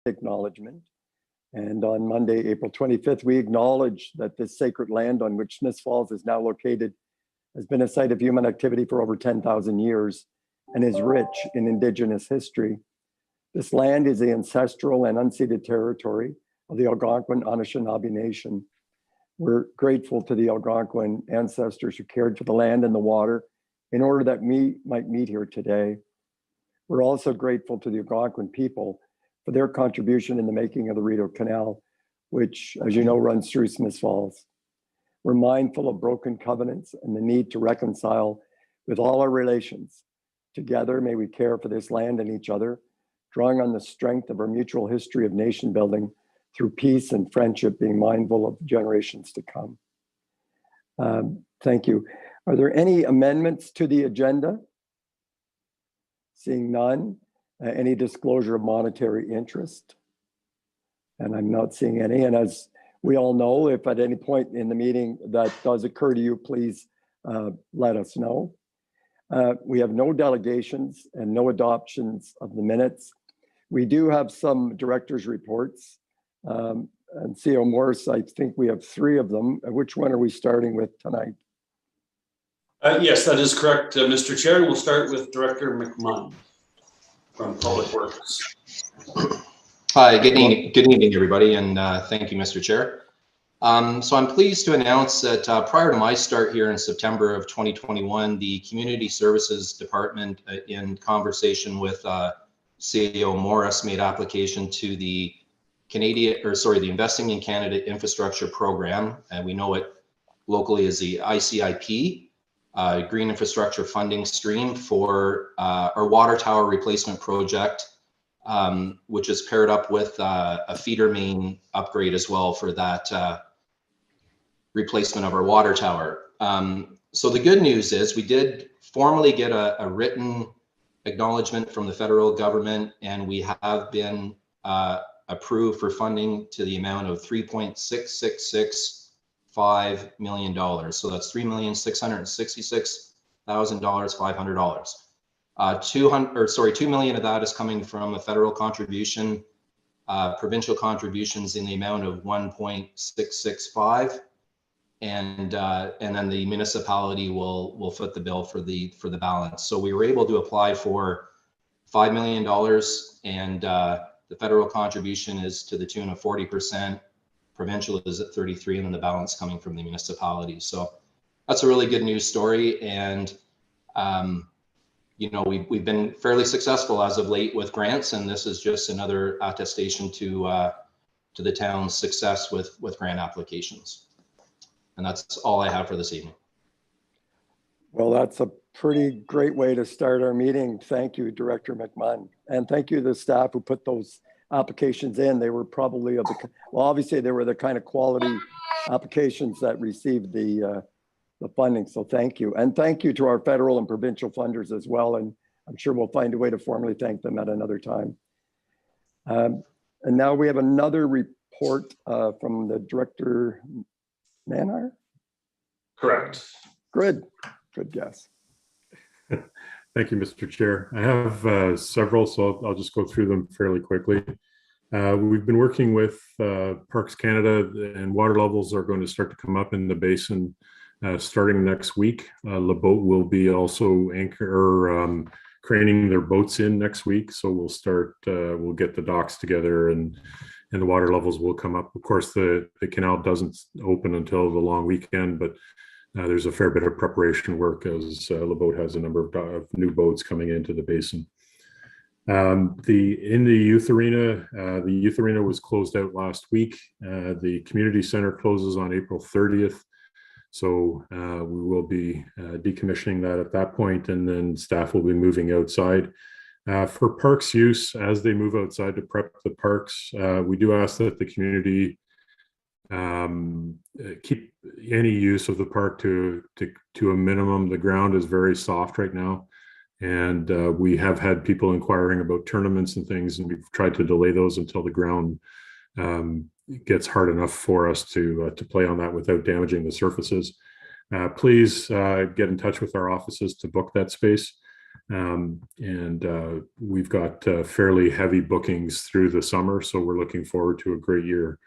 acknowledgement. And on Monday, April 25th, we acknowledge that this sacred land on which Smiths Falls is now located has been a site of human activity for over 10,000 years and is rich in Indigenous history. This land is the ancestral and unceded territory of the Algonquin Anishinaabe Nation. We're grateful to the Algonquin ancestors who cared for the land and the water in order that we might meet here today. We're also grateful to the Algonquin people for their contribution in the making of the Rideau Canal, which, as you know, runs through Smiths Falls. We're mindful of broken covenants and the need to reconcile with all our relations. Together, may we care for this land and each other, drawing on the strength of our mutual history of nation building through peace and friendship, being mindful of generations to come. Thank you. Are there any amendments to the agenda? Seeing none. Any disclosure of monetary interest? And I'm not seeing any. And as we all know, if at any point in the meeting that does occur to you, please let us know. We have no delegations and no adoptions of the minutes. We do have some directors' reports. And CEO Morris, I think we have 3 of them. Which one are we starting with tonight? Yes, that is correct, Mr. Chair. We'll start with Director McMahon from Public Works. Hi, good evening, everybody, and thank you, Mr. Chair. So I'm pleased to announce that prior to my start here in September of 2021, the Community Services Department, in conversation with CEO Morris, made application to the the Investing in Canada Infrastructure Program, and we know it locally as the ICIP. Green infrastructure funding stream for our water tower replacement project, which is paired up with a feeder main upgrade as well for that replacement of our water tower. So the good news is we did formally get a written acknowledgement from the federal government, and we have been approved for funding to the amount of $3.6665 million. So that's $3,666,500. $2 million of that is coming from a federal contribution, provincial contributions in the amount of 1.665, and then the municipality will foot the bill for the balance. So we were able to apply for $5 million, and the federal contribution is to the tune of 40%. Provincial is at 33%, and then the balance coming from the municipality. So that's a really good news story, and you know, we've been fairly successful as of late with grants, and this is just another attestation to the town's success with grant applications. And that's all I have for this evening. Well, that's a pretty great way to start our meeting. Thank you, Director McMahon. And thank you to the staff who put those applications in. They were probably of the, well, obviously they were the kind of quality applications that received the funding. So thank you. And thank you to our federal and provincial funders as well. And I'm sure we'll find a way to formally thank them at another time. And now we have another report from the Director Manhire. Correct. Good guess. Thank you, Mr. Chair. I have several, so I'll just go through them fairly quickly. We've been working with Parks Canada, and water levels are going to start to come up in the basin starting next week. Le Boat will be also craning their boats in next week, so we'll get the docks together, and the water levels will come up. Of course, the canal doesn't open until the long weekend, but there's a fair bit of preparation work as Le Boat has a number of new boats coming into the basin. In the youth arena was closed out last week. The community center closes on April 30th. So we will be decommissioning that at that point, and then staff will be moving outside. For parks use, as they move outside to prep the parks, we do ask that the community keep any use of the park to a minimum. The ground is very soft right now, and we have had people inquiring about tournaments and things, and we've tried to delay those until the ground gets hard enough for us to play on that without damaging the surfaces. Please get in touch with our offices to book that space. And we've got fairly heavy bookings through the summer, so we're looking forward to a great year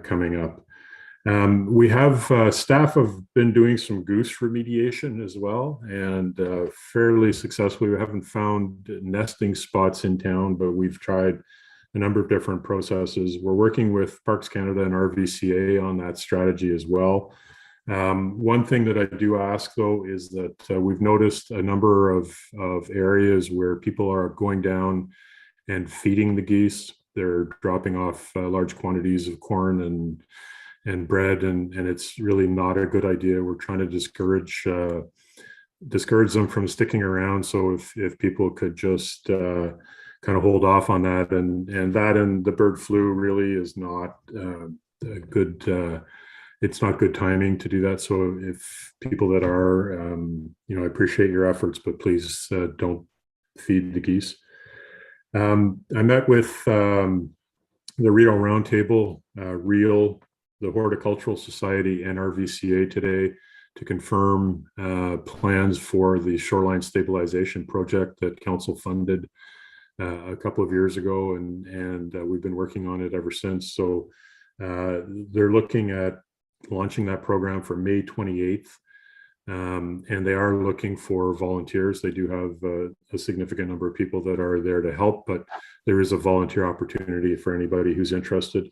coming up. We have staff have been doing some goose remediation as well, and fairly successfully. We haven't found nesting spots in town, but we've tried a number of different processes. We're working with Parks Canada and RVCA on that strategy as well. One thing that I do ask, though, is that we've noticed a number of areas where people are going down and feeding the geese. They're dropping off large quantities of corn and bread, and it's really not a good idea. We're trying to discourage them from sticking around. So if people could just kind of hold off on that, and the bird flu really is not a good. It's not good timing to do that. So if people that are, I appreciate your efforts, but please don't feed the geese. I met with the Rideau Roundtable, the Horticultural Society, and RVCA today to confirm plans for the Shoreline Stabilization project that Council funded a couple of years ago, and we've been working on it ever since. So they're looking at launching that program for May 28th, and they are looking for volunteers. They do have a significant number of people that are there to help, but there is a volunteer opportunity for anybody who's interested.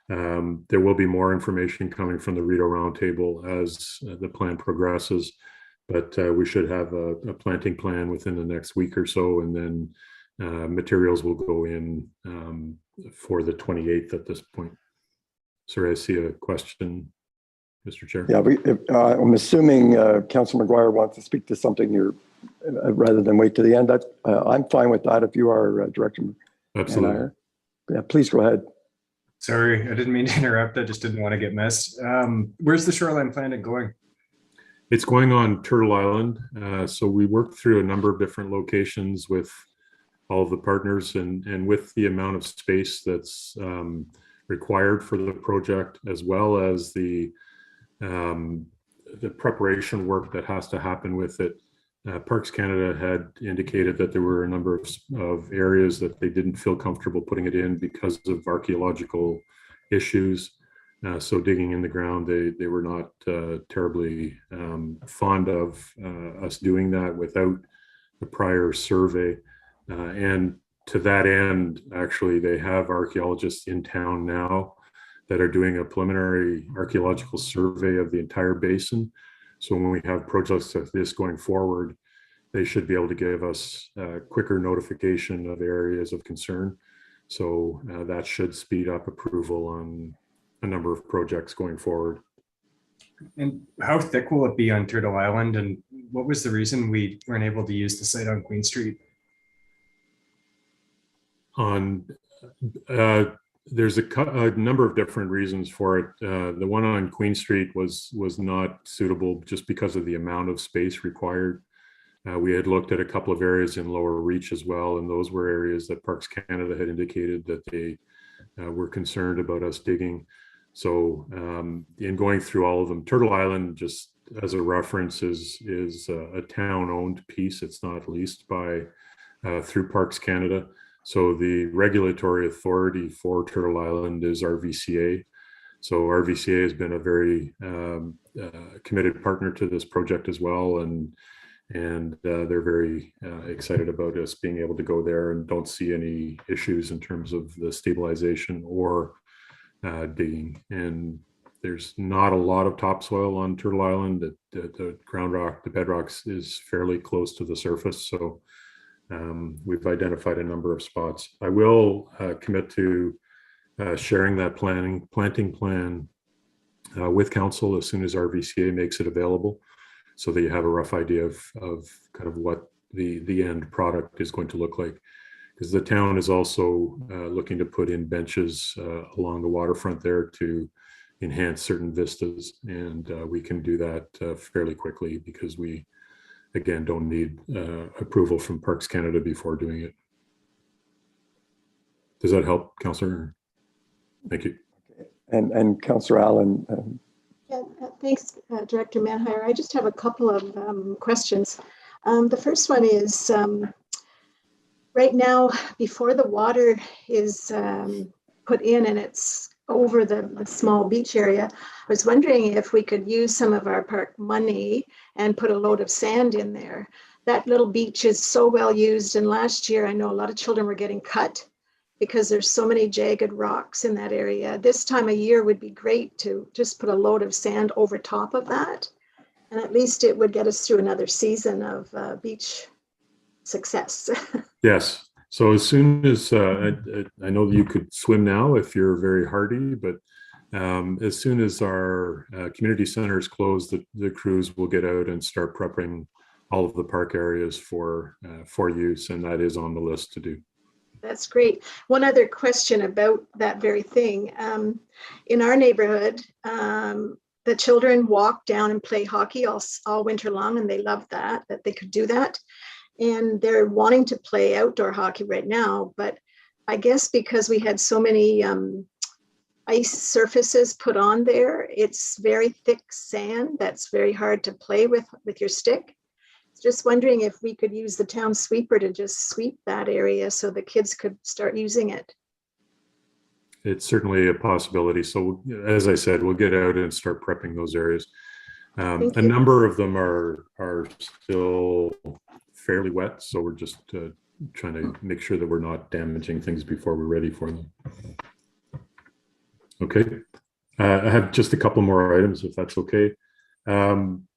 There will be more information coming from the Rideau Roundtable as the plan progresses, but we should have a planting plan within the next week or so, and then materials will go in for the 28th at this point. Sorry, I see a question, Mr. Chair. Yeah, I'm assuming Councillor McGuire wants to speak to something here rather than wait to the end. I'm fine with that if you are, Director. Absolutely. Yeah, please go ahead. Sorry, I didn't mean to interrupt. I just didn't want to get missed. Where's the shoreline planet going? It's going on Turtle Island. So we worked through a number of different locations with all of the partners, and with the amount of space that's required for the project, as well as the preparation work that has to happen with it. Parks Canada had indicated that there were a number of areas that they didn't feel comfortable putting it in because of archaeological issues. So digging in the ground, they were not terribly fond of us doing that without a prior survey. And to that end, actually, they have archaeologists in town now that are doing a preliminary archaeological survey of the entire basin. So when we have projects like this going forward, they should be able to give us quicker notification of areas of concern. So that should speed up approval on a number of projects going forward. And how thick will it be on Turtle Island? And what was the reason we weren't able to use the site on Queen Street? There's a number of different reasons for it. The one on Queen Street was not suitable just because of the amount of space required. We had looked at a couple of areas in Lower Reach as well, and those were areas that Parks Canada had indicated that they were concerned about us digging. So in going through all of them, Turtle Island, just as a reference, is a town-owned piece. It's not leased by through Parks Canada. So the regulatory authority for Turtle Island is RVCA. So RVCA has been a very committed partner to this project as well, and they're very excited about us being able to go there, and don't see any issues in terms of the stabilization or digging. And there's not a lot of topsoil on Turtle Island. The ground rock, the bedrocks, is fairly close to the surface. So we've identified a number of spots. I will commit to sharing that planting plan with council as soon as RVCA makes it available, so that you have a rough idea of kind of what the end product is going to look like. Because the town is also looking to put in benches along the waterfront there to enhance certain vistas, and we can do that fairly quickly because we, again, don't need approval from Parks Canada before doing it. Does that help, Councillor? Thank you. And Councillor Allen. Yeah, thanks, Director Manhire. I just have a couple of questions. The first one is right now, before the water is put in and it's over the small beach area, I was wondering if we could use some of our park money and put a load of sand in there. That little beach is so well used, and last year I know a lot of children were getting cut because there's so many jagged rocks in that area. This time of year would be great to just put a load of sand over top of that, and at least it would get us through another season of beach success. Yes. So as soon as I know that you could swim now if you're very hardy, but as soon as our community center is closed, the crews will get out and start prepping all of the park areas for use, and that is on the list to do. That's great. One other question about that very thing. In our neighborhood, the children walk down and play hockey all winter long, and they love that they could do that. And they're wanting to play outdoor hockey right now, but I guess because we had so many ice surfaces put on there, it's very thick sand that's very hard to play with your stick. Just wondering if we could use the town sweeper to just sweep that area so the kids could start using it. It's certainly a possibility. So as I said, we'll get out and start prepping those areas. A number of them are still fairly wet, so we're just trying to make sure that we're not damaging things before we're ready for them. Okay, I have just a couple more items, if that's okay. The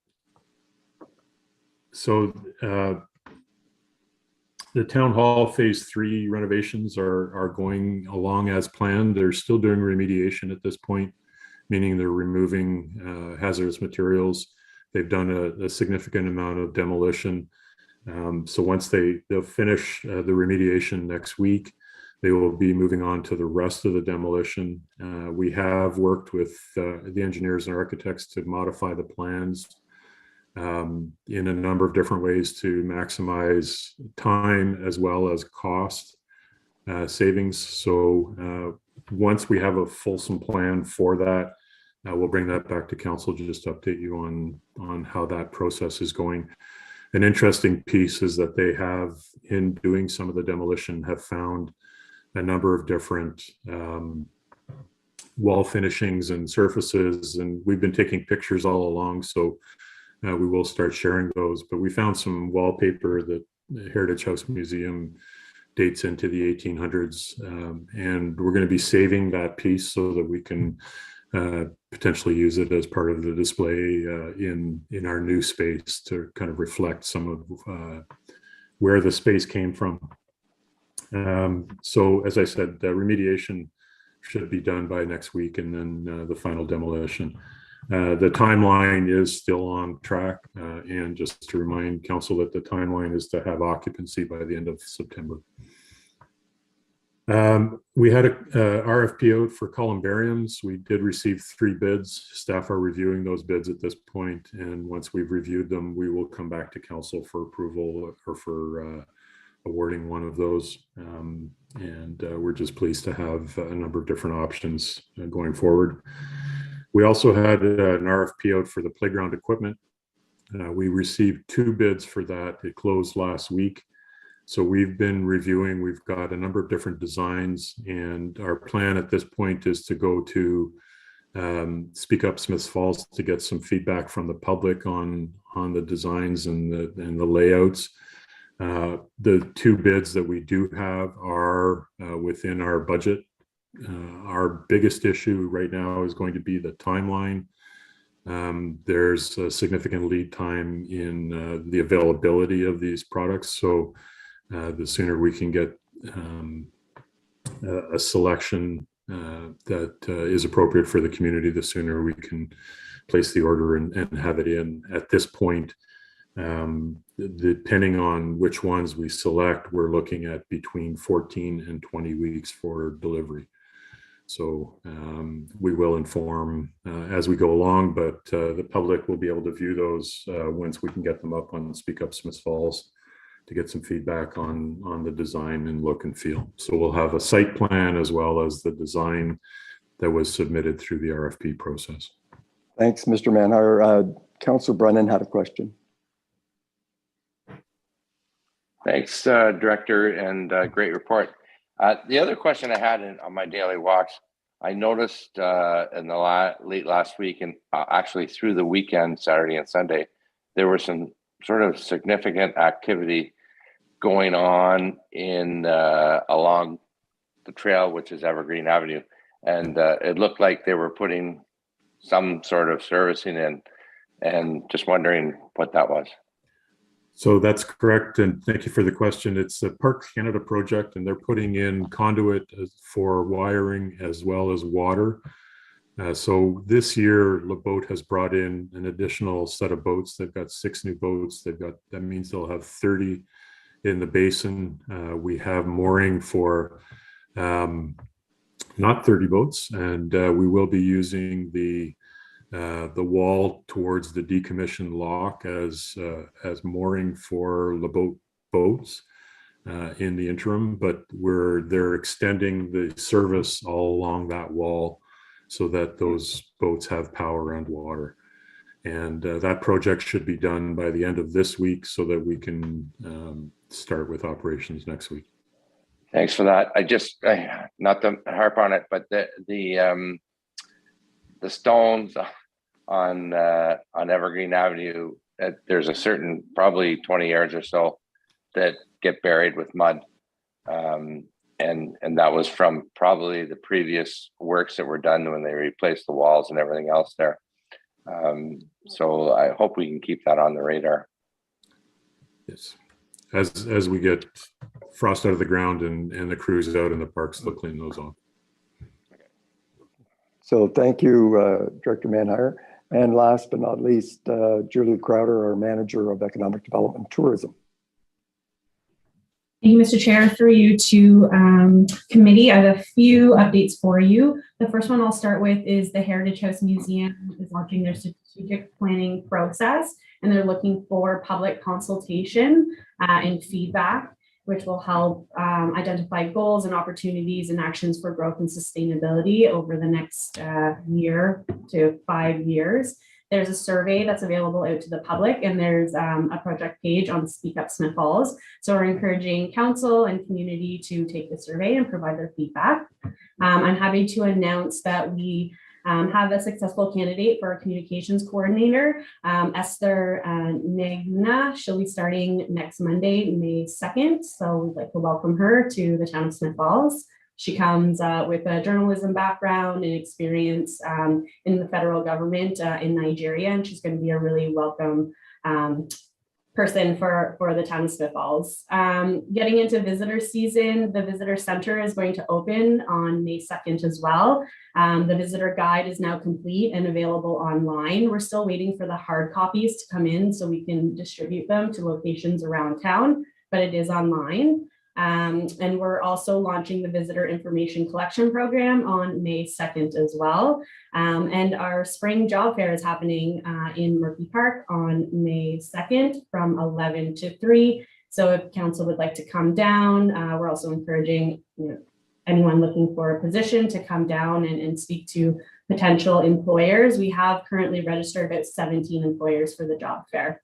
town hall phase 3 renovations are going along as planned. They're still doing remediation at this point, meaning they're removing hazardous materials. They've done a significant amount of demolition. So once they'll finish the remediation next week, they will be moving on to the rest of the demolition. We have worked with the engineers and architects to modify the plans in a number of different ways to maximize time as well as cost savings. So once we have a fulsome plan for that, we'll bring that back to council to just update you on how that process is going. An interesting piece is that they have, in doing some of the demolition, have found a number of different wall finishings and surfaces, and we've been taking pictures all along, so we will start sharing those. But we found some wallpaper that the Heritage House Museum dates into the 1800s, and we're going to be saving that piece so that we can potentially use it as part of the display in our new space to kind of reflect some of where the space came from. So as I said, the remediation should be done by next week, and then the final demolition. The timeline is still on track, and just to remind council that the timeline is to have occupancy by the end of September. We had a RFP out for columbariums. We did receive 3 bids. Staff are reviewing those bids at this point, and once we've reviewed them, we will come back to council for approval or for awarding one of those. We're just pleased to have a number of different options going forward. We also had an RFP out for the playground equipment. We received 2 bids for that. It closed last week. So we've been reviewing, we've got a number of different designs, and our plan at this point is to go to Speak Up Smiths Falls to get some feedback from the public on the designs and the layouts. The 2 bids that we do have are within our budget. Our biggest issue right now is going to be the timeline. There's a significant lead time in the availability of these products. So the sooner we can get a selection that is appropriate for the community, the sooner we can place the order and have it in. At this point, depending on which ones we select, we're looking at between 14 and 20 weeks for delivery. So we will inform as we go along, but the public will be able to view those once we can get them up on Speak Up Smiths Falls to get some feedback on the design and look and feel. So we'll have a site plan as well as the design that was submitted through the RFP process. Thanks, Mr. Manhire. Councillor Brennan had a question. Thanks, Director, and great report. The other question I had on my daily walks, I noticed in the late last week and actually through the weekend, Saturday and Sunday, there was some sort of significant activity going on in along the trail, which is Evergreen Avenue. And it looked like they were putting some sort of servicing in, and just wondering what that was. So that's correct, and thank you for the question. It's a Parks Canada project, and they're putting in conduit for wiring as well as water. So this year, Le Boat has brought in an additional set of boats. They've got 6 new boats. That means they'll have 30 in the basin. We have mooring for not 30 boats, and we will be using the wall towards the decommissioned lock as mooring for Le Boat boats in the interim, but they're extending the service all along that wall so that those boats have power and water. And that project should be done by the end of this week so that we can start with operations next week. Thanks for that. Not to harp on it, but the stones on Evergreen Avenue, there's a certain probably 20 yards or so that get buried with mud, and that was from probably the previous works that were done when they replaced the walls and everything else there. So I hope we can keep that on the radar. Yes, as we get frost out of the ground and the crews out in the parks, they'll clean those off. So thank you, Director Manhire. And last but not least, Julie Crowder, our Manager of Economic Development and Tourism. Thank you, Mr. Chair. Through you to committee, I have a few updates for you. The first one I'll start with is the Heritage House Museum is launching their strategic planning process, and they're looking for public consultation and feedback, which will help identify goals and opportunities and actions for growth and sustainability over the next year to 5 years. There's a survey that's available out to the public, and there's a project page on Speak Up Smith Falls. So we're encouraging council and community to take the survey and provide their feedback. I'm happy to announce that we have a successful candidate for our communications coordinator, Esther Negna. She'll be starting next Monday, May 2nd. So we'd like to welcome her to the town of Smith Falls. She comes with a journalism background and experience in the federal government in Nigeria, and she's going to be a really welcome person for the town of Smith Falls. Getting into visitor season, the visitor center is going to open on May 2nd as well. The visitor guide is now complete and available online. We're still waiting for the hard copies to come in so we can distribute them to locations around town, but it is online. And we're also launching the visitor information collection program on May 2nd as well. And our spring job fair is happening in Murphy Park on May 2nd from 11 to 3. So if council would like to come down, we're also encouraging anyone looking for a position to come down and speak to potential employers. We have currently registered about 17 employers for the job fair.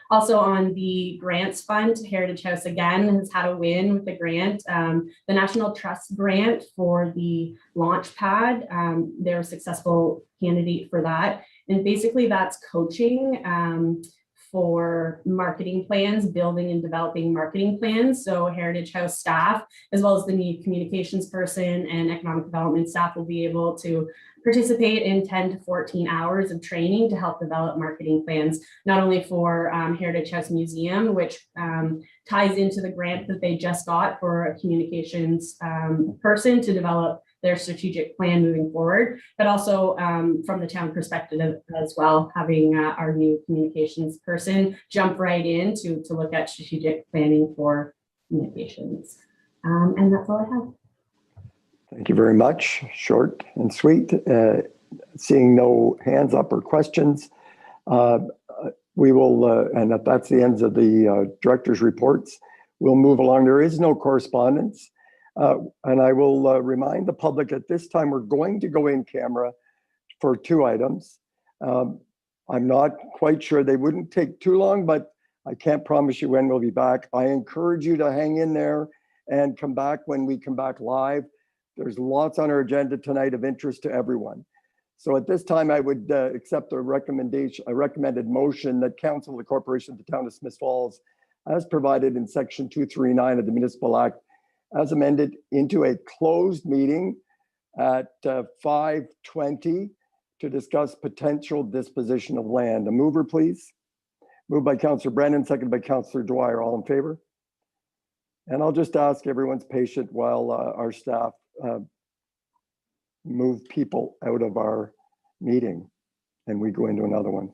Also on the grants fund, Heritage House again has had a win with the grant, the National Trust grant for the launch pad. They're a successful candidate for that. And basically that's coaching for marketing plans, building and developing marketing plans. So Heritage House staff, as well as the new communications person and economic development staff will be able to participate in 10 to 14 hours of training to help develop marketing plans, not only for Heritage House Museum, which ties into the grant that they just got for a communications person to develop their strategic plan moving forward, but also from the town perspective as well, having our new communications person jump right in to look at strategic planning for communications. And that's all I have. Thank you very much. Short and sweet. Seeing no hands up or questions, we will, and if that's the end of the director's reports, we'll move along. There is no correspondence. And I will remind the public at this time, we're going to go in camera for 2 items. I'm not quite sure, they wouldn't take too long, but I can't promise you when we'll be back. I encourage you to hang in there and come back when we come back live. There's lots on our agenda tonight of interest to everyone. So at this time, I would accept a recommended motion that Council of the Corporation of the Town of Smith Falls, as provided in Section 239 of the Municipal Act, as amended, into a closed meeting at 5:20 to discuss potential disposition of land. A mover, please. Moved by Councillor Brennan, seconded by Councillor Dwyer. All in favor? And I'll just ask everyone's patient while our staff move people out of our meeting and we go into another one.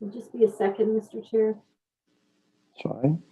It'll just be a second, Mr. Chair. Fine.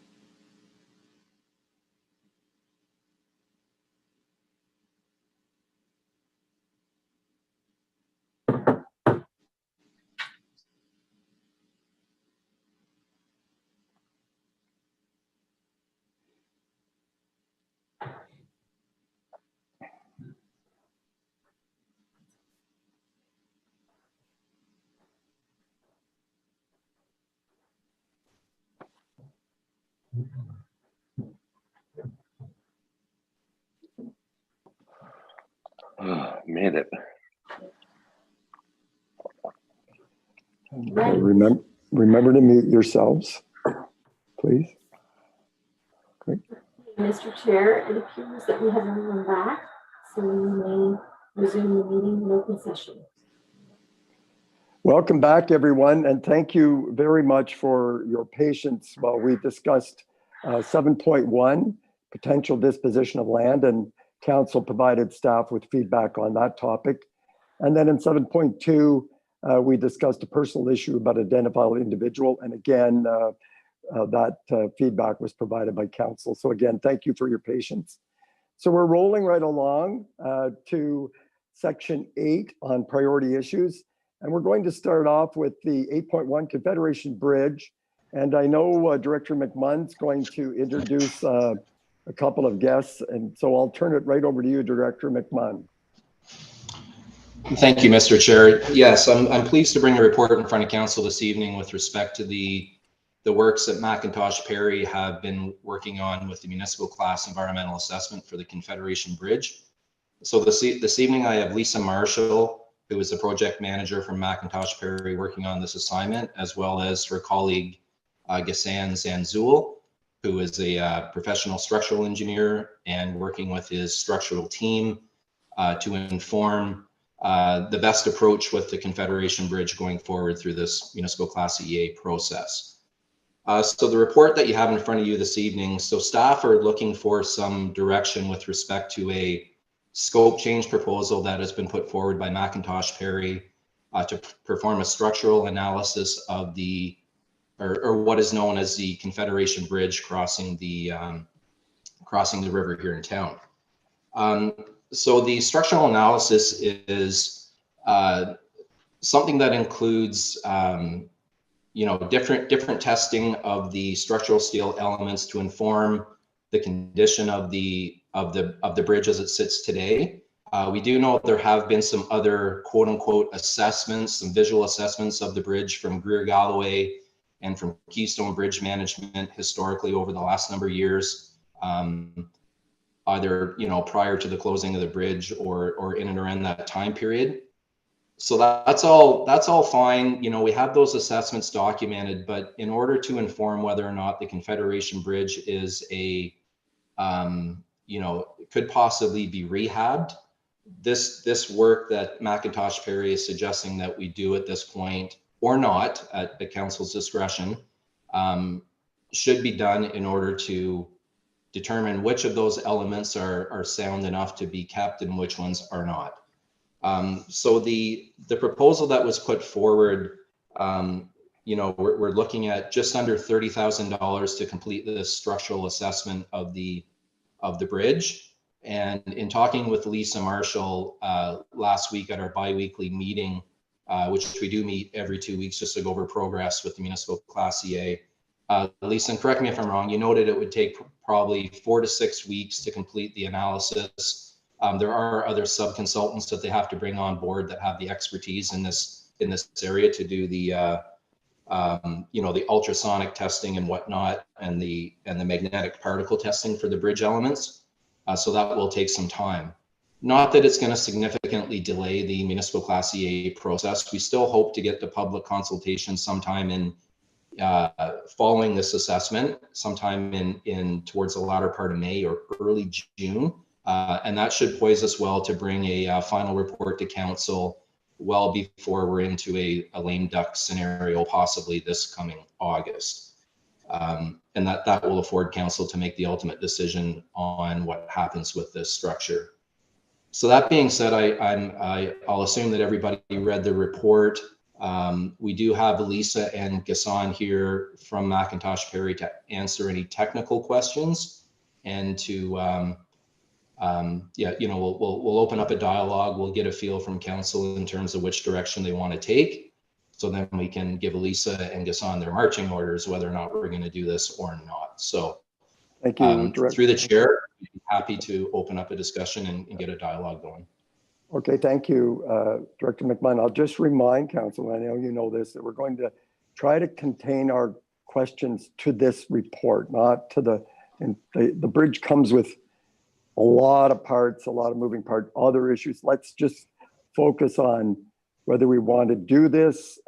Made it. Okay, remember to mute yourselves, please. Mr. Chair, it appears that we have everyone back, so we may resume the meeting in open session. Welcome back, everyone, and thank you very much for your patience while we discussed 7.1, potential disposition of land, and council provided staff with feedback on that topic. And then in 7.2, we discussed a personal issue about identifiable individual, and again, that feedback was provided by council. So again, thank you for your patience. So we're rolling right along to section 8 on priority issues. And we're going to start off with the 8.1 Confederation Bridge. And I know Director McMunn's going to introduce a couple of guests. And so I'll turn it right over to you, Director McMunn. Thank you, Mr. Chair. Yes, I'm pleased to bring a report in front of council this evening with respect to the works that Macintosh Perry have been working on with the municipal class environmental assessment for the Confederation Bridge. So this evening I have Lisa Marshall, who is the project manager from Macintosh Perry, working on this assignment, as well as her colleague Ghassan Zanzoul, who is a professional structural engineer and working with his structural team to inform the best approach with the Confederation Bridge going forward through this municipal class EA process. So the report that you have in front of you this evening, so staff are looking for some direction with respect to a scope change proposal that has been put forward by Macintosh Perry to perform a structural analysis of the, or what is known as the Confederation Bridge crossing the river here in town. So the structural analysis is something that includes different testing of the structural steel elements to inform the condition of the bridge as it sits today. We do know there have been some other quote unquote assessments, some visual assessments of the bridge from Greer Galloway and from Keystone Bridge Management historically over the last number of years, either prior to the closing of the bridge or in and around that time period. So that's all fine. We have those assessments documented, but in order to inform whether or not the Confederation Bridge is could possibly be rehabbed, this work that Macintosh Perry is suggesting that we do at this point, or not at the council's discretion, should be done in order to determine which of those elements are sound enough to be kept and which ones are not. So the proposal that was put forward, we're looking at just under $30,000 to complete the structural assessment of the bridge. And in talking with Lisa Marshall last week at our bi-weekly meeting, which we do meet every 2 weeks just to go over progress with the municipal class EA. Lisa, and correct me if I'm wrong, you noted it would take probably 4 to 6 weeks to complete the analysis. There are other sub-consultants that they have to bring on board that have the expertise in this area to do the the ultrasonic testing and whatnot, and the magnetic particle testing for the bridge elements. So that will take some time. Not that it's going to significantly delay the municipal class EA process. We still hope to get the public consultation sometime in following this assessment, sometime in towards the latter part of May or early June. And that should poise us well to bring a final report to council well before we're into a lame duck scenario, possibly this coming August. And that will afford council to make the ultimate decision on what happens with this structure. So that being said, I'll assume that everybody read the report. We do have Lisa and Gassan here from Macintosh Perry to answer any technical questions and to, we'll open up a dialogue. We'll get a feel from council in terms of which direction they want to take. So then we can give Lisa and Gassan their marching orders, whether or not we're going to do this or not. So Thank you, Director. through the chair, I'd be happy to open up a discussion and get a dialogue going. Okay, thank you, Director McMahon. I'll just remind council, I know you know this, that we're going to try to contain our questions to this report, not to the bridge comes with a lot of parts, a lot of moving parts, other issues. Let's just focus on whether we want to do this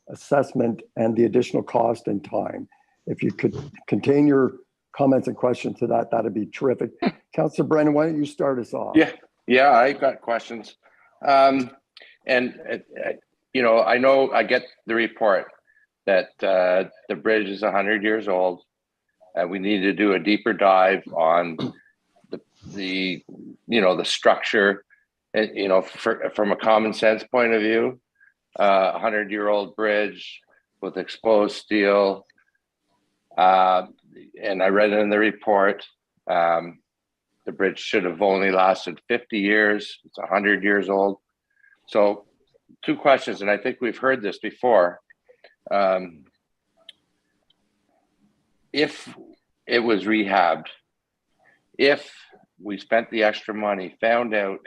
assessment and the additional cost and time. If you could contain your comments and questions to that, that'd be terrific. Councillor Brennan, why don't you start us off? Yeah, I got questions. I know I get the report that the bridge is 100 years old. We need to do a deeper dive on the structure, from a common sense point of view. 100-year-old bridge with exposed steel. And I read in the report, the bridge should have only lasted 50 years. It's 100 years old. So 2 questions, and I think we've heard this before. If it was rehabbed, if we spent the extra money, found out,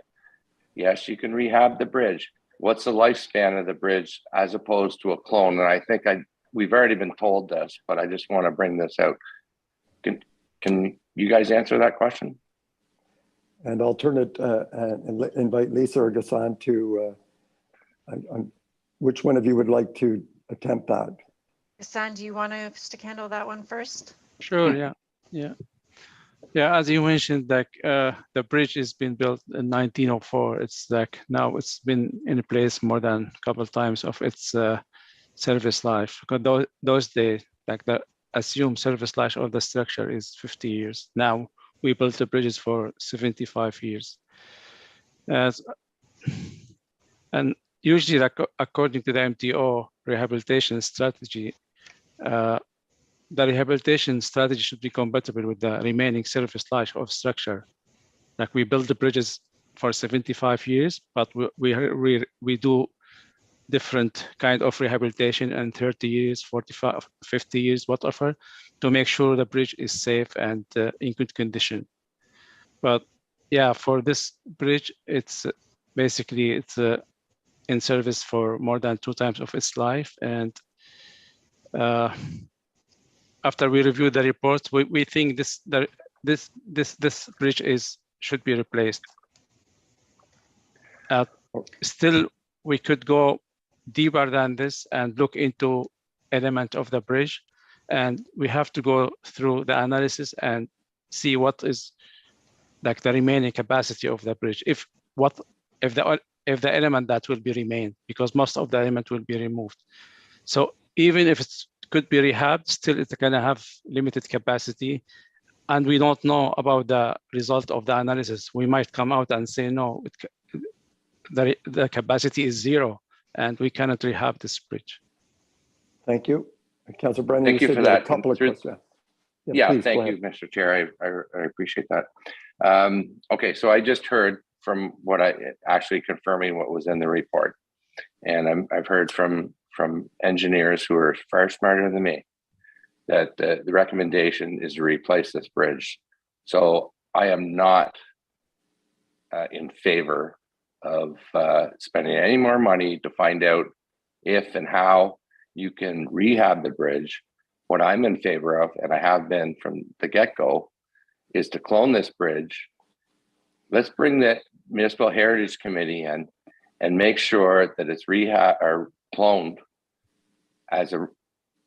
yes, you can rehab the bridge, what's the lifespan of the bridge as opposed to a clone? And I think we've already been told this, but I just want to bring this out. Can you guys answer that question? And I'll turn it and invite Lisa or Gassan to, which one of you would like to attempt that? Gassan, do you want us to handle that one first? Sure, yeah. As you mentioned, like the bridge has been built in 1904. It's like now it's been in place more than a couple of times of its service life. Because those days, like the assumed service life of the structure is 50 years. Now we built the bridges for 75 years. And usually, like, according to the MTO rehabilitation strategy, the rehabilitation strategy should be compatible with the remaining service life of structure. Like, we build the bridges for 75 years, but we do different kind of rehabilitation and 30 years, 45, 50 years, whatever, to make sure the bridge is safe and in good condition. But yeah, for this bridge, it's basically in service for more than 2 times of its life. And after we review the reports, we think this bridge should be replaced. Still, we could go deeper than this and look into element of the bridge, and we have to go through the analysis and see what is like the remaining capacity of the bridge. If the element that will be remain, because most of the element will be removed. So even if it could be rehabbed, still it's gonna have limited capacity, and we don't know about the result of the analysis. We might come out and say no, the capacity is 0, and we cannot rehab this bridge. Thank you. Councillor Brennan, thank you for that. A couple of questions. Yeah, please, thank you, Mr. Chair. I appreciate that. Okay, so I just heard from what actually confirming what was in the report, and I've heard from engineers who are far smarter than me that the recommendation is to replace this bridge. So I am not in favor of spending any more money to find out if and how you can rehab the bridge. What I'm in favor of, and I have been from the get-go, is to clone this bridge. Let's bring the Municipal Heritage Committee in and make sure that it's rehab or cloned as a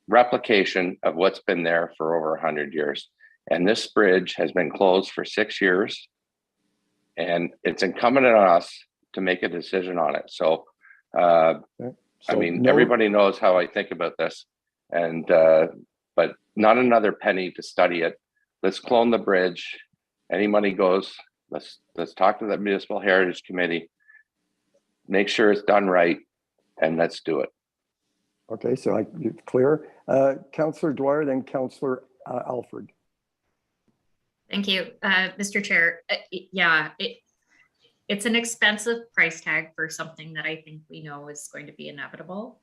replication of what's been there for over 100 years. And this bridge has been closed for 6 years, and it's incumbent on us to make a decision on it. So, I mean, everybody knows how I think about this, and but not another penny to study it. Let's clone the bridge. Any money goes. Let's talk to the Municipal Heritage Committee, make sure it's done right, and let's do it. Okay, so it's clear. Councillor Dwyer, then Councillor Alfred. Thank you, Mr. Chair. Yeah, it's an expensive price tag for something that I think we know is going to be inevitable.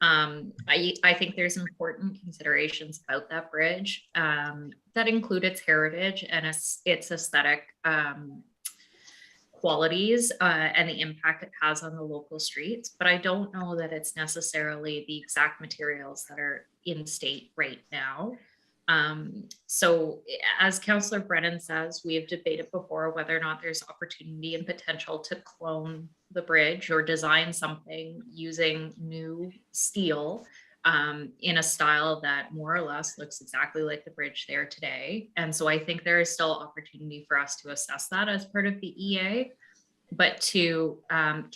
I think there's important considerations about that bridge that include its heritage and its aesthetic qualities and the impact it has on the local streets. But I don't know that it's necessarily the exact materials that are in state right now. So as Councillor Brennan says, we have debated before whether or not there's opportunity and potential to clone the bridge or design something using new steel in a style that more or less looks exactly like the bridge there today. And so I think there is still opportunity for us to assess that as part of the EA, but to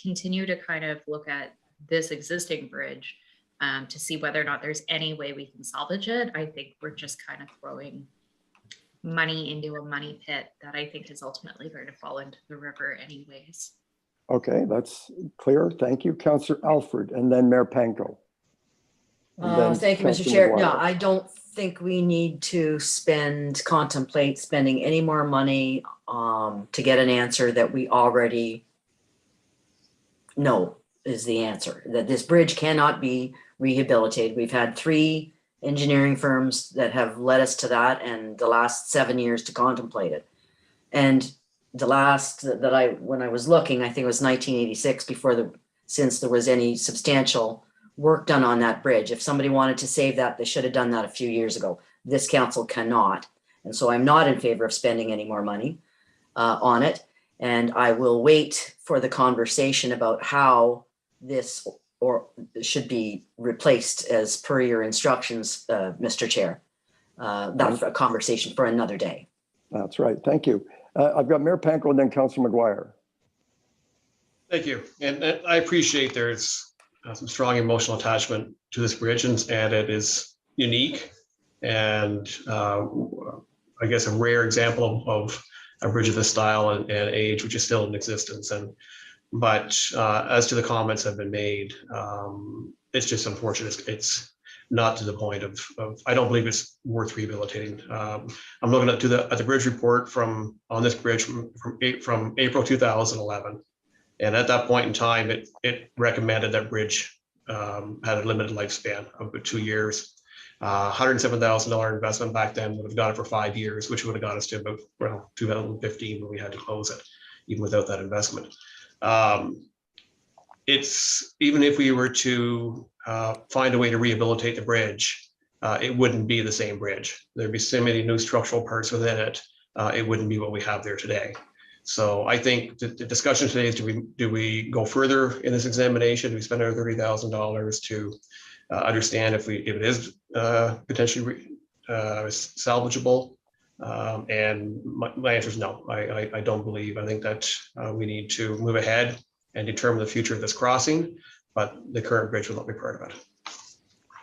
continue to kind of look at this existing bridge to see whether or not there's any way we can salvage it. I think we're just kind of throwing money into a money pit that I think is ultimately going to fall into the river anyways. Okay, that's clear. Thank you, Councillor Alfred, and then Mayor Panko. Thank you, Mr. Chair. No, I don't think we need to contemplate spending any more money to get an answer that we already know is the answer, that this bridge cannot be rehabilitated. We've had 3 engineering firms that have led us to that, and the last 7 years to contemplate it. And the last when I was looking, I think it was 1986 since there was any substantial work done on that bridge. If somebody wanted to save that, they should have done that a few years ago. This council cannot. And so I'm not in favor of spending any more money on it. And I will wait for the conversation about how this should be replaced as per your instructions, Mr. Chair. That's a conversation for another day. That's right. Thank you. I've got Mayor Panko and then Councillor McGuire. Thank you. And I appreciate there's some strong emotional attachment to this bridge, and it is unique and I guess a rare example of a bridge of this style and age, which is still in existence. But as to the comments that have been made, it's just unfortunate. It's not to the point of I don't believe it's worth rehabilitating. I'm looking at the bridge report on this bridge from April 2011. And at that point in time, it recommended that bridge had a limited lifespan of about 2 years. $107,000 investment back then would have got it for 5 years, which would have got us to about 2015 when we had to close it, even without that investment. It's even if we were to find a way to rehabilitate the bridge, it wouldn't be the same bridge. There'd be so many new structural parts within it. It wouldn't be what we have there today. So I think the discussion today is, do we go further in this examination? Do we spend our $30,000 to understand if it is potentially salvageable? And my answer is no. I don't believe. I think that we need to move ahead and determine the future of this crossing, but the current bridge will not be part of it.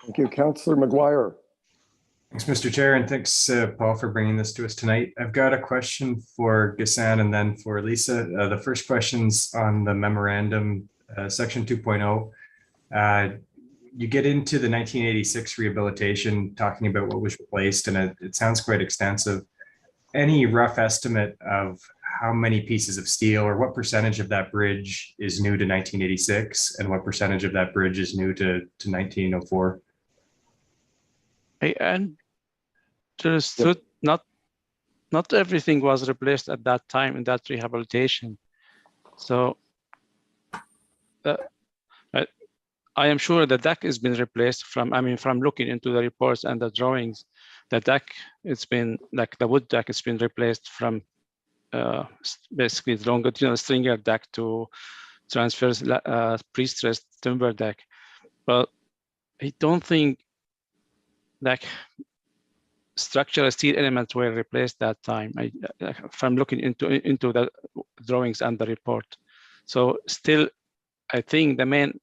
Thank you, Councillor McGuire. Thanks, Mr. Chair, and thanks, Paul, for bringing this to us tonight. I've got a question for Ghassan and then for Lisa. The first question's on the memorandum, section 2.0. You get into the 1986 rehabilitation, talking about what was replaced, and it sounds quite extensive. Any rough estimate of how many pieces of steel or what percentage of that bridge is new to 1986 and what percentage of that bridge is new to 1904? And understood, not everything was replaced at that time in that rehabilitation. So I am sure the deck has been replaced from looking into the reports and the drawings. The deck, it's been like the wood deck, it's been replaced from basically the longitudinal stringer deck to transverse pre-stressed timber deck. But I don't think like structural steel elements were replaced that time. From looking into the drawings and the report. So still, I think the main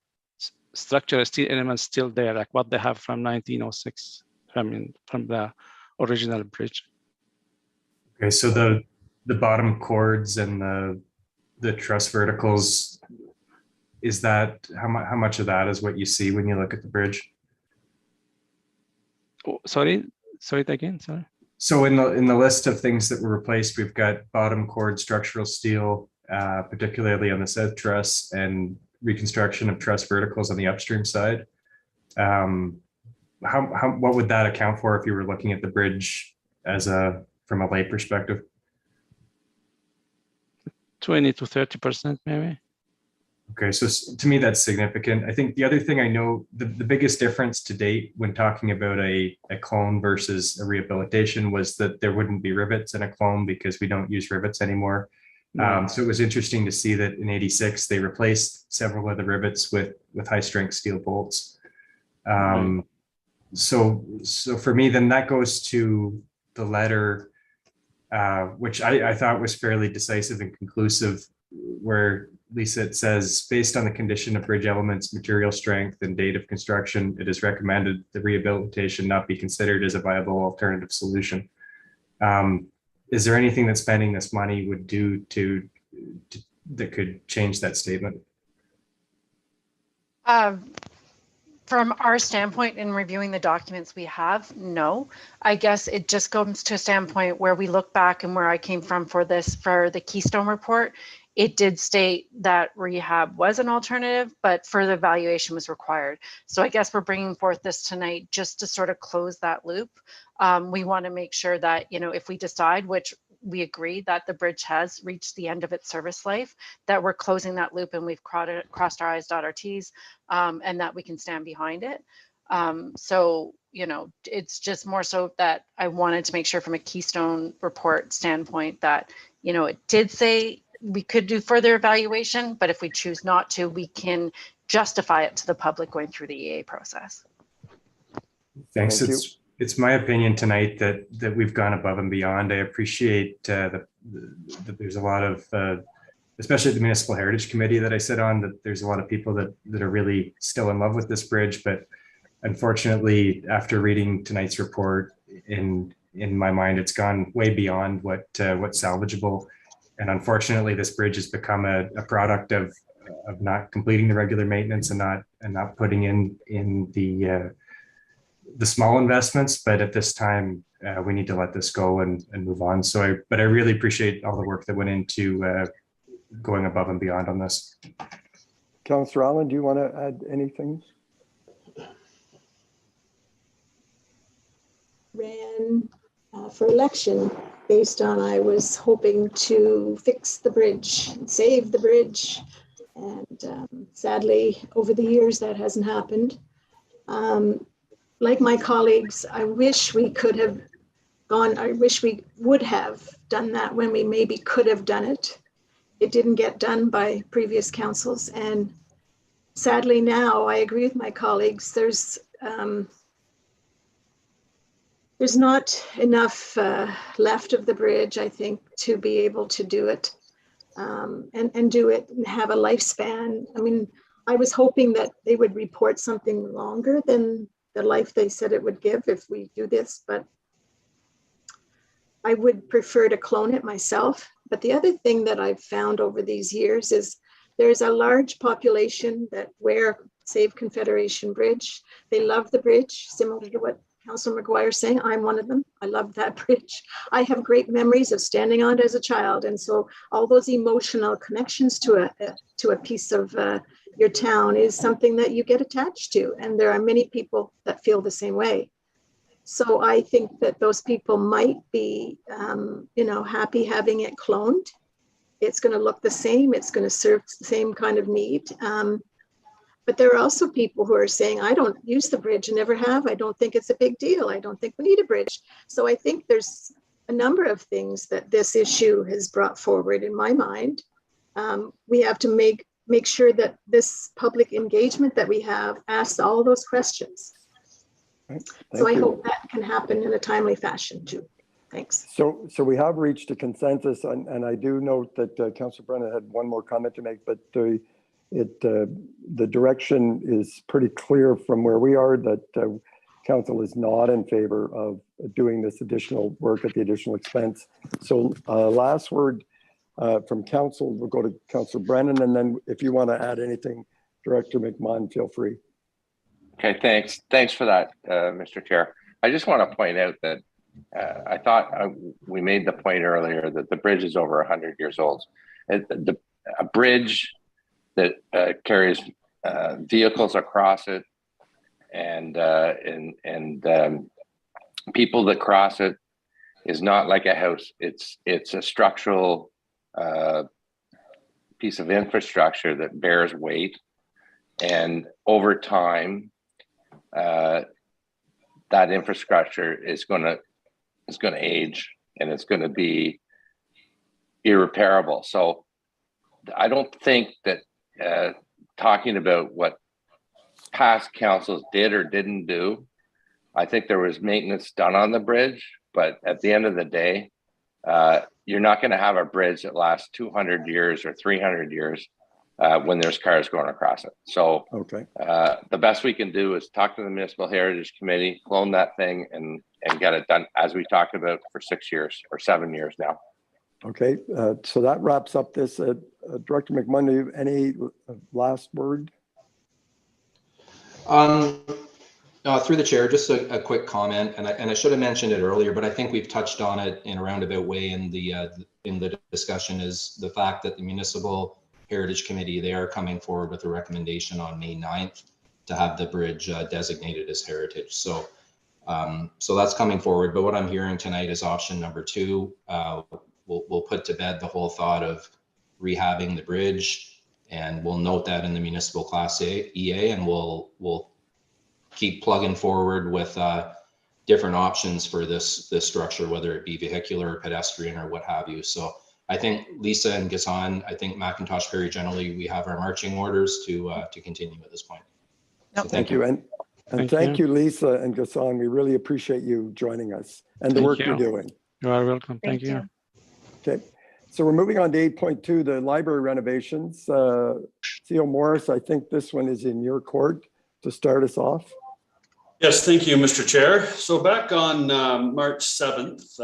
structural steel elements still there, like what they have from 1906, from the original bridge. Okay, so the bottom chords and the truss verticals, is that how much of that is what you see when you look at the bridge? Sorry, it again, sorry. So in the list of things that were replaced, we've got bottom chord structural steel, particularly on the south truss, and reconstruction of truss verticals on the upstream side. What would that account for if you were looking at the bridge from a lay perspective? 20 to 30% maybe. Okay, so to me, that's significant. I think the other thing I know, the biggest difference to date when talking about a clone versus a rehabilitation was that there wouldn't be rivets in a clone because we don't use rivets anymore. So it was interesting to see that in '86, they replaced several of the rivets with high strength steel bolts. So for me, then that goes to the letter, which I thought was fairly decisive and conclusive, where Lisa, it says, based on the condition of bridge elements, material strength, and date of construction, it is recommended the rehabilitation not be considered as a viable alternative solution. Is there anything that spending this money would do that could change that statement? From our standpoint in reviewing the documents we have, no. I guess it just comes to a standpoint where we look back and where I came from for the Keystone report. It did state that rehab was an alternative, but further evaluation was required. So I guess we're bringing forth this tonight just to sort of close that loop. We want to make sure that, if we decide, which we agree that the bridge has reached the end of its service life, that we're closing that loop and we've crossed our I's, dot our T's, and that we can stand behind it. So, it's just more so that I wanted to make sure from a Keystone report standpoint that, it did say we could do further evaluation, but if we choose not to, we can justify it to the public going through the EA process. Thanks. It's my opinion tonight that we've gone above and beyond. I appreciate that there's a lot of, especially the Municipal Heritage Committee that I sit on, that there's a lot of people that are really still in love with this bridge. But unfortunately, after reading tonight's report, in my mind, it's gone way beyond what's salvageable. And unfortunately, this bridge has become a product of not completing the regular maintenance and not putting in the small investments. But at this time, we need to let this go and move on. But I really appreciate all the work that went into going above and beyond on this. Councillor Allen, do you want to add anything? Ran for election based on I was hoping to fix the bridge, save the bridge. And sadly, over the years, that hasn't happened. Like my colleagues, I wish we could have gone, I wish we would have done that when we maybe could have done it. It didn't get done by previous councils. And sadly now, I agree with my colleagues, there's not enough left of the bridge, I think, to be able to do it and do it and have a lifespan. I mean, I was hoping that they would report something longer than the life they said it would give if we do this, but I would prefer to clone it myself. But the other thing that I've found over these years is there's a large population that wear Save Confederation Bridge. They love the bridge, similar to what Councillor McGuire is saying. I'm one of them. I love that bridge. I have great memories of standing on it as a child. And so all those emotional connections to a piece of your town is something that you get attached to. And there are many people that feel the same way. So I think that those people might be, happy having it cloned. It's going to look the same. It's going to serve the same kind of need. But there are also people who are saying, I don't use the bridge and never have. I don't think it's a big deal. I don't think we need a bridge. So I think there's a number of things that this issue has brought forward in my mind. We have to make sure that this public engagement that we have asks all those questions. So I hope that can happen in a timely fashion too. Thanks. So we have reached a consensus, and I do note that Councillor Brennan had one more comment to make, but the direction is pretty clear from where we are that council is not in favor of doing this additional work at the additional expense. So last word from council, we'll go to Councillor Brennan, and then if you want to add anything, Director McMahon, feel free. Okay, thanks for that, Mr. Chair. I just want to point out that I thought we made the point earlier that the bridge is over 100 years old. A bridge that carries vehicles across it and people that cross it is not like a house. It's a structural piece of infrastructure that bears weight, and over time, that infrastructure is going to age, and it's going to be irreparable. So I don't think that talking about what past councils did or didn't do, I think there was maintenance done on the bridge, but at the end of the day, you're not going to have a bridge that lasts 200 years or 300 years when there's cars going across it. So Okay. the best we can do is talk to the Municipal Heritage Committee, clone that thing, and get it done, as we talked about, for 6 years or 7 years now. Okay, so that wraps up this. Director McMundy, any last word? Through the chair, just a quick comment, and I should have mentioned it earlier, but I think we've touched on it in a roundabout way in the discussion, is the fact that the Municipal Heritage Committee, they are coming forward with a recommendation on May 9th to have the bridge designated as heritage. So that's coming forward. But what I'm hearing tonight is option number 2. We'll put to bed the whole thought of rehabbing the bridge, and we'll note that in the municipal class EA, and we'll keep plugging forward with different options for this structure, whether it be vehicular or pedestrian or what have you. So I think Lisa and Ghassan, I think McIntosh Perry generally, we have our marching orders to continue at this point. Yep. So Thank you. And thank you, Lisa and Ghassan. We really appreciate you joining us and the Thank work you. you're doing. You are welcome. Thank you. Okay, so we're moving on to 8.2, the library renovations. Theo Morris, I think this one is in your court to start us off. Yes, thank you, Mr. Chair. So back on March 7th,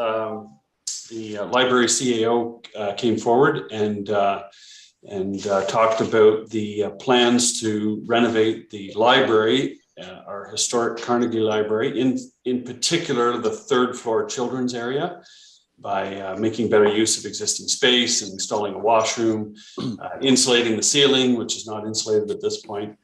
the library CAO came forward and talked about the plans to renovate the library, our historic Carnegie Library, in particular the 3rd floor children's area, by making better use of existing space, installing a washroom, insulating the ceiling, which is not insulated at this point,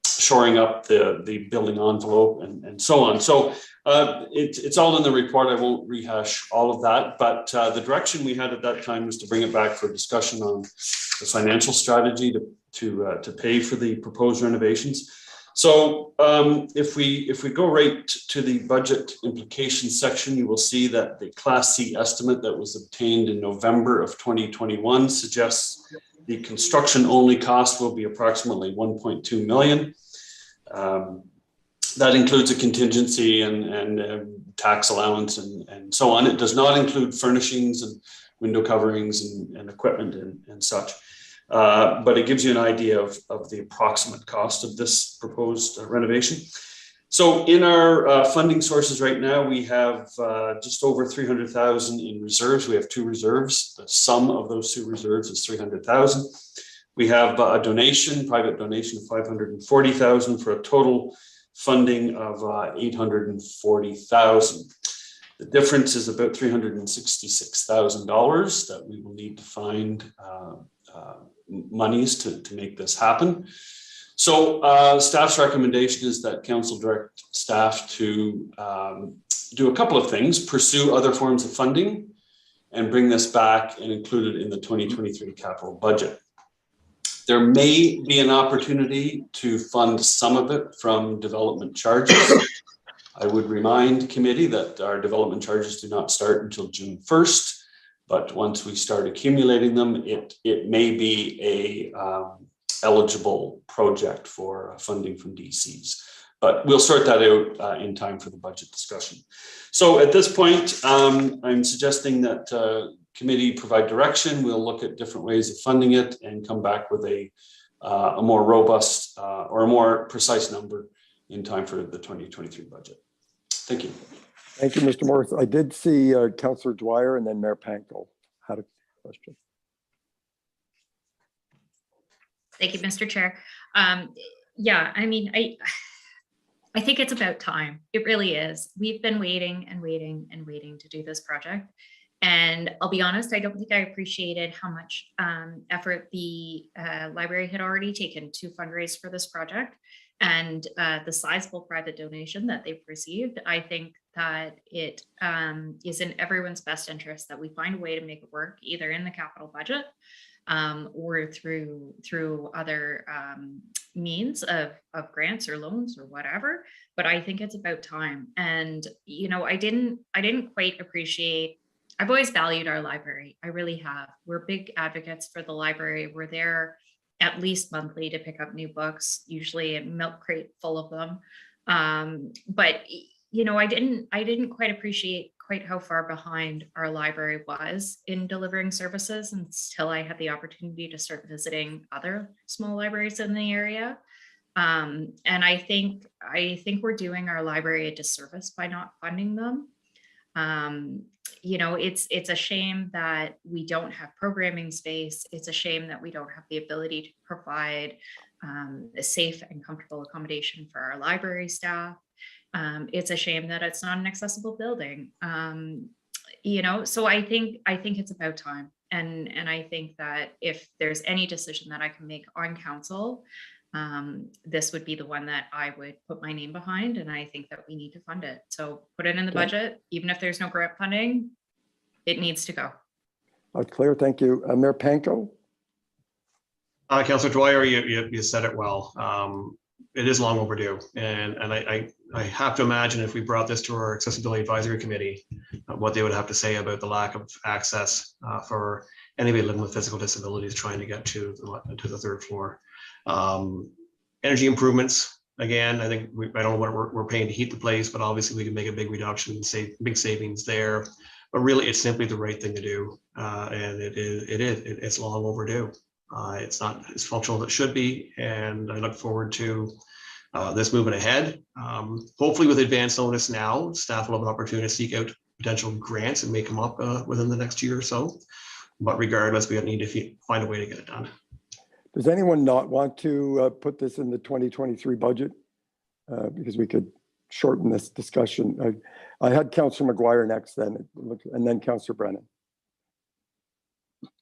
shoring up the building envelope, and so on. So it's all in the report. I won't rehash all of that, but the direction we had at that time was to bring it back for discussion on the financial strategy to pay for the proposed renovations. So if we go right to the budget implications section, you will see that the Class C estimate that was obtained in November of 2021 suggests the construction only cost will be approximately 1.2 million. That includes a contingency and tax allowance and so on. It does not include furnishings and window coverings and equipment and such. But it gives you an idea of the approximate cost of this proposed renovation. So in our funding sources right now, we have just over 300,000 in reserves. We have 2 reserves. The sum of those 2 reserves is 300,000. We have a donation, private donation of 540,000 for a total funding of 840,000. The difference is about $366,000 that we will need to find monies to make this happen. So staff's recommendation is that council direct staff to do a couple of things: pursue other forms of funding and bring this back and include it in the 2023 capital budget. There may be an opportunity to fund some of it from development charges. I would remind committee that our development charges do not start until June 1st, but once we start accumulating them, it may be a eligible project for funding from DCs. But we'll sort that out in time for the budget discussion. So at this point, I'm suggesting that committee provide direction. We'll look at different ways of funding it and come back with a more robust or a more precise number in time for the 2023 budget. Thank you. Thank you, Mr. Morris. I did see Councillor Dwyer and then Mayor Panko had a question. Thank you, Mr. Chair. Yeah, I mean, I think it's about time. It really is. We've been waiting and waiting and waiting to do this project. And I'll be honest, I don't think I appreciated how much effort the library had already taken to fundraise for this project, and the sizable private donation that they've received. I think that it is in everyone's best interest that we find a way to make it work, either in the capital budget or through other means of grants or loans or whatever. But I think it's about time. And you know, I didn't quite appreciate. I've always valued our library. I really have. We're big advocates for the library. We're there at least monthly to pick up new books, usually a milk crate full of them. But you know, I didn't quite appreciate quite how far behind our library was in delivering services until I had the opportunity to start visiting other small libraries in the area. And I think we're doing our library a disservice by not funding them. You know, it's a shame that we don't have programming space. It's a shame that we don't have the ability to provide a safe and comfortable accommodation for our library staff. It's a shame that it's not an accessible building. You know, so I think it's about time. And I think that if there's any decision that I can make on council, this would be the one that I would put my name behind, and I think that we need to fund it. So put it in the budget, even if there's no grant funding, it needs to go. Clear, thank you. Mayor Panko? Councillor Dwyer, you said it well. It is long overdue, and I have to imagine if we brought this to our Accessibility Advisory Committee, what they would have to say about the lack of access for anybody living with physical disabilities trying to get to the third floor. Energy improvements, again, I think I don't know what we're paying to heat the place, but obviously we can make a big reduction, big savings there. But really, it's simply the right thing to do, and it's long overdue. It's not as functional as it should be, and I look forward to this moving ahead. Hopefully, with advance notice now, staff will have an opportunity to seek out potential grants and make them up within the next year or so. But regardless, we need to find a way to get it done. Does anyone not want to put this in the 2023 budget? Because we could shorten this discussion. I had Councillor McGuire next, and then Councillor Brennan.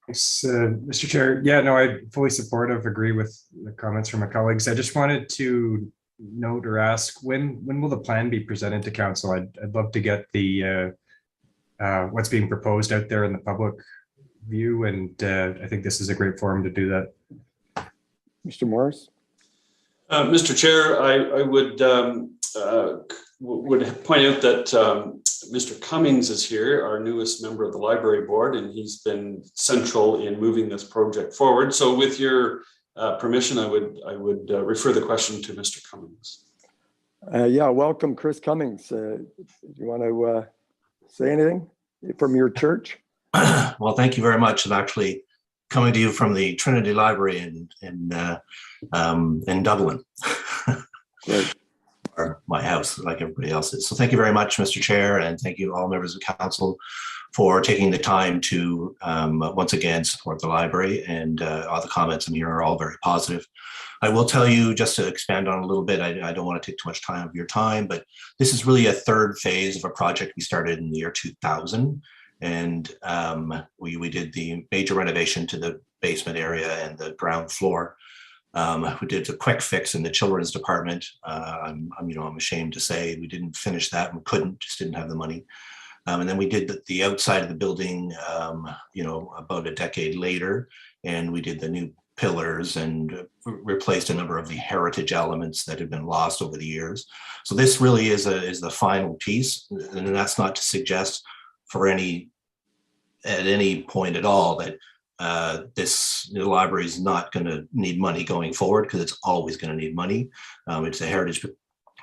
Thanks, Mr. Chair. Yeah, no, I fully agree with the comments from my colleagues. I just wanted to note or ask, when will the plan be presented to council? I'd love to get the what's being proposed out there in the public view, and I think this is a great forum to do that. Mr. Morris? Mr. Chair, I would point out that Mr. Cummings is here, our newest member of the library board, and he's been central in moving this project forward. So with your permission, I would refer the question to Mr. Cummings. Yeah, welcome, Chris Cummings. Do you want to say anything from your church? Well, thank you very much. I'm actually coming to you from the Trinity Library in Dublin. Great. Or my house, like everybody else's. So thank you very much, Mr. Chair, and thank you all members of council for taking the time to once again support the library, and all the comments in here are all very positive. I will tell you, just to expand on a little bit, I don't want to take too much time of your time, but this is really a third phase of a project we started in the year 2000. And we did the major renovation to the basement area and the ground floor. We did a quick fix in the children's department. I'm ashamed to say we didn't finish that and just didn't have the money. And then we did the outside of the building, about a decade later, and we did the new pillars and replaced a number of the heritage elements that had been lost over the years. So this really is the final piece, and that's not to suggest at any point at all that this library is not going to need money going forward, because it's always going to need money. It's a heritage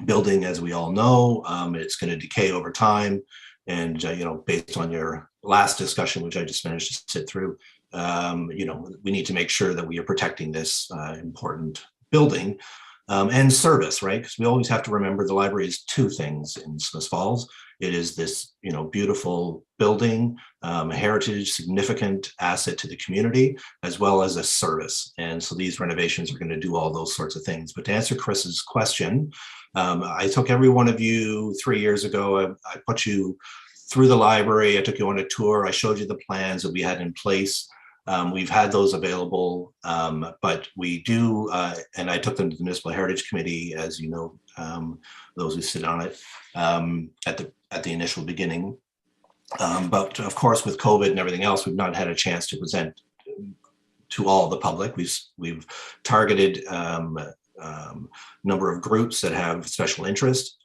building, as we all know. It's going to decay over time, and based on your last discussion, which I just managed to sit through, we need to make sure that we are protecting this important building and service, right? Because we always have to remember the library is two things in Smiths Falls. It is this, beautiful building, a heritage, significant asset to the community, as well as a service. And so these renovations are going to do all those sorts of things. But to answer Chris's question, I took every one of you 3 years ago. I put you through the library. I took you on a tour. I showed you the plans that we had in place. We've had those available, but we do, and I took them to the Municipal Heritage Committee, as you know, those who sit on it, at the initial beginning. But of course, with COVID and everything else, we've not had a chance to present to all the public. We've targeted number of groups that have special interest,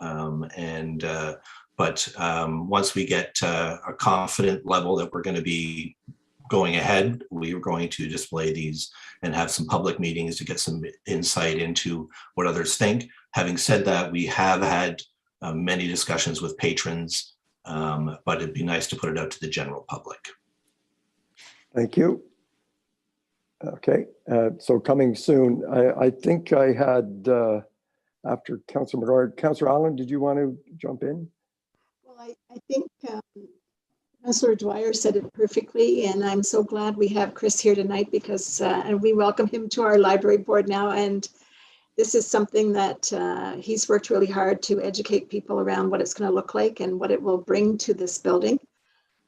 but once we get a confident level that we're going to be going ahead, we are going to display these and have some public meetings to get some insight into what others think. Having said that, we have had many discussions with patrons, but it'd be nice to put it out to the general public. Thank you. Okay, so coming soon, I think I had, after Councillor McGard, Councillor Allen, did you want to jump in? Well, I think Councillor Dwyer said it perfectly, and I'm so glad we have Chris here tonight because and we welcome him to our library board now. And this is something that he's worked really hard to educate people around what it's going to look like and what it will bring to this building.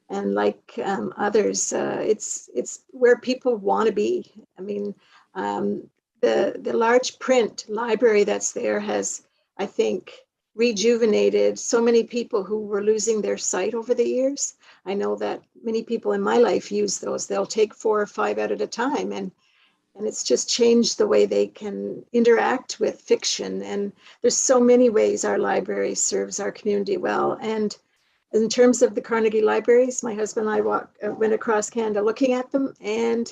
And like others, it's where people want to be. I mean, the large print library that's there has, I think, rejuvenated so many people who were losing their sight over the years. I know that many people in my life use those. They'll take 4 or 5 out at a time, and it's just changed the way they can interact with fiction. And there's so many ways our library serves our community well. And in terms of the Carnegie libraries, my husband and I went across Canada looking at them, and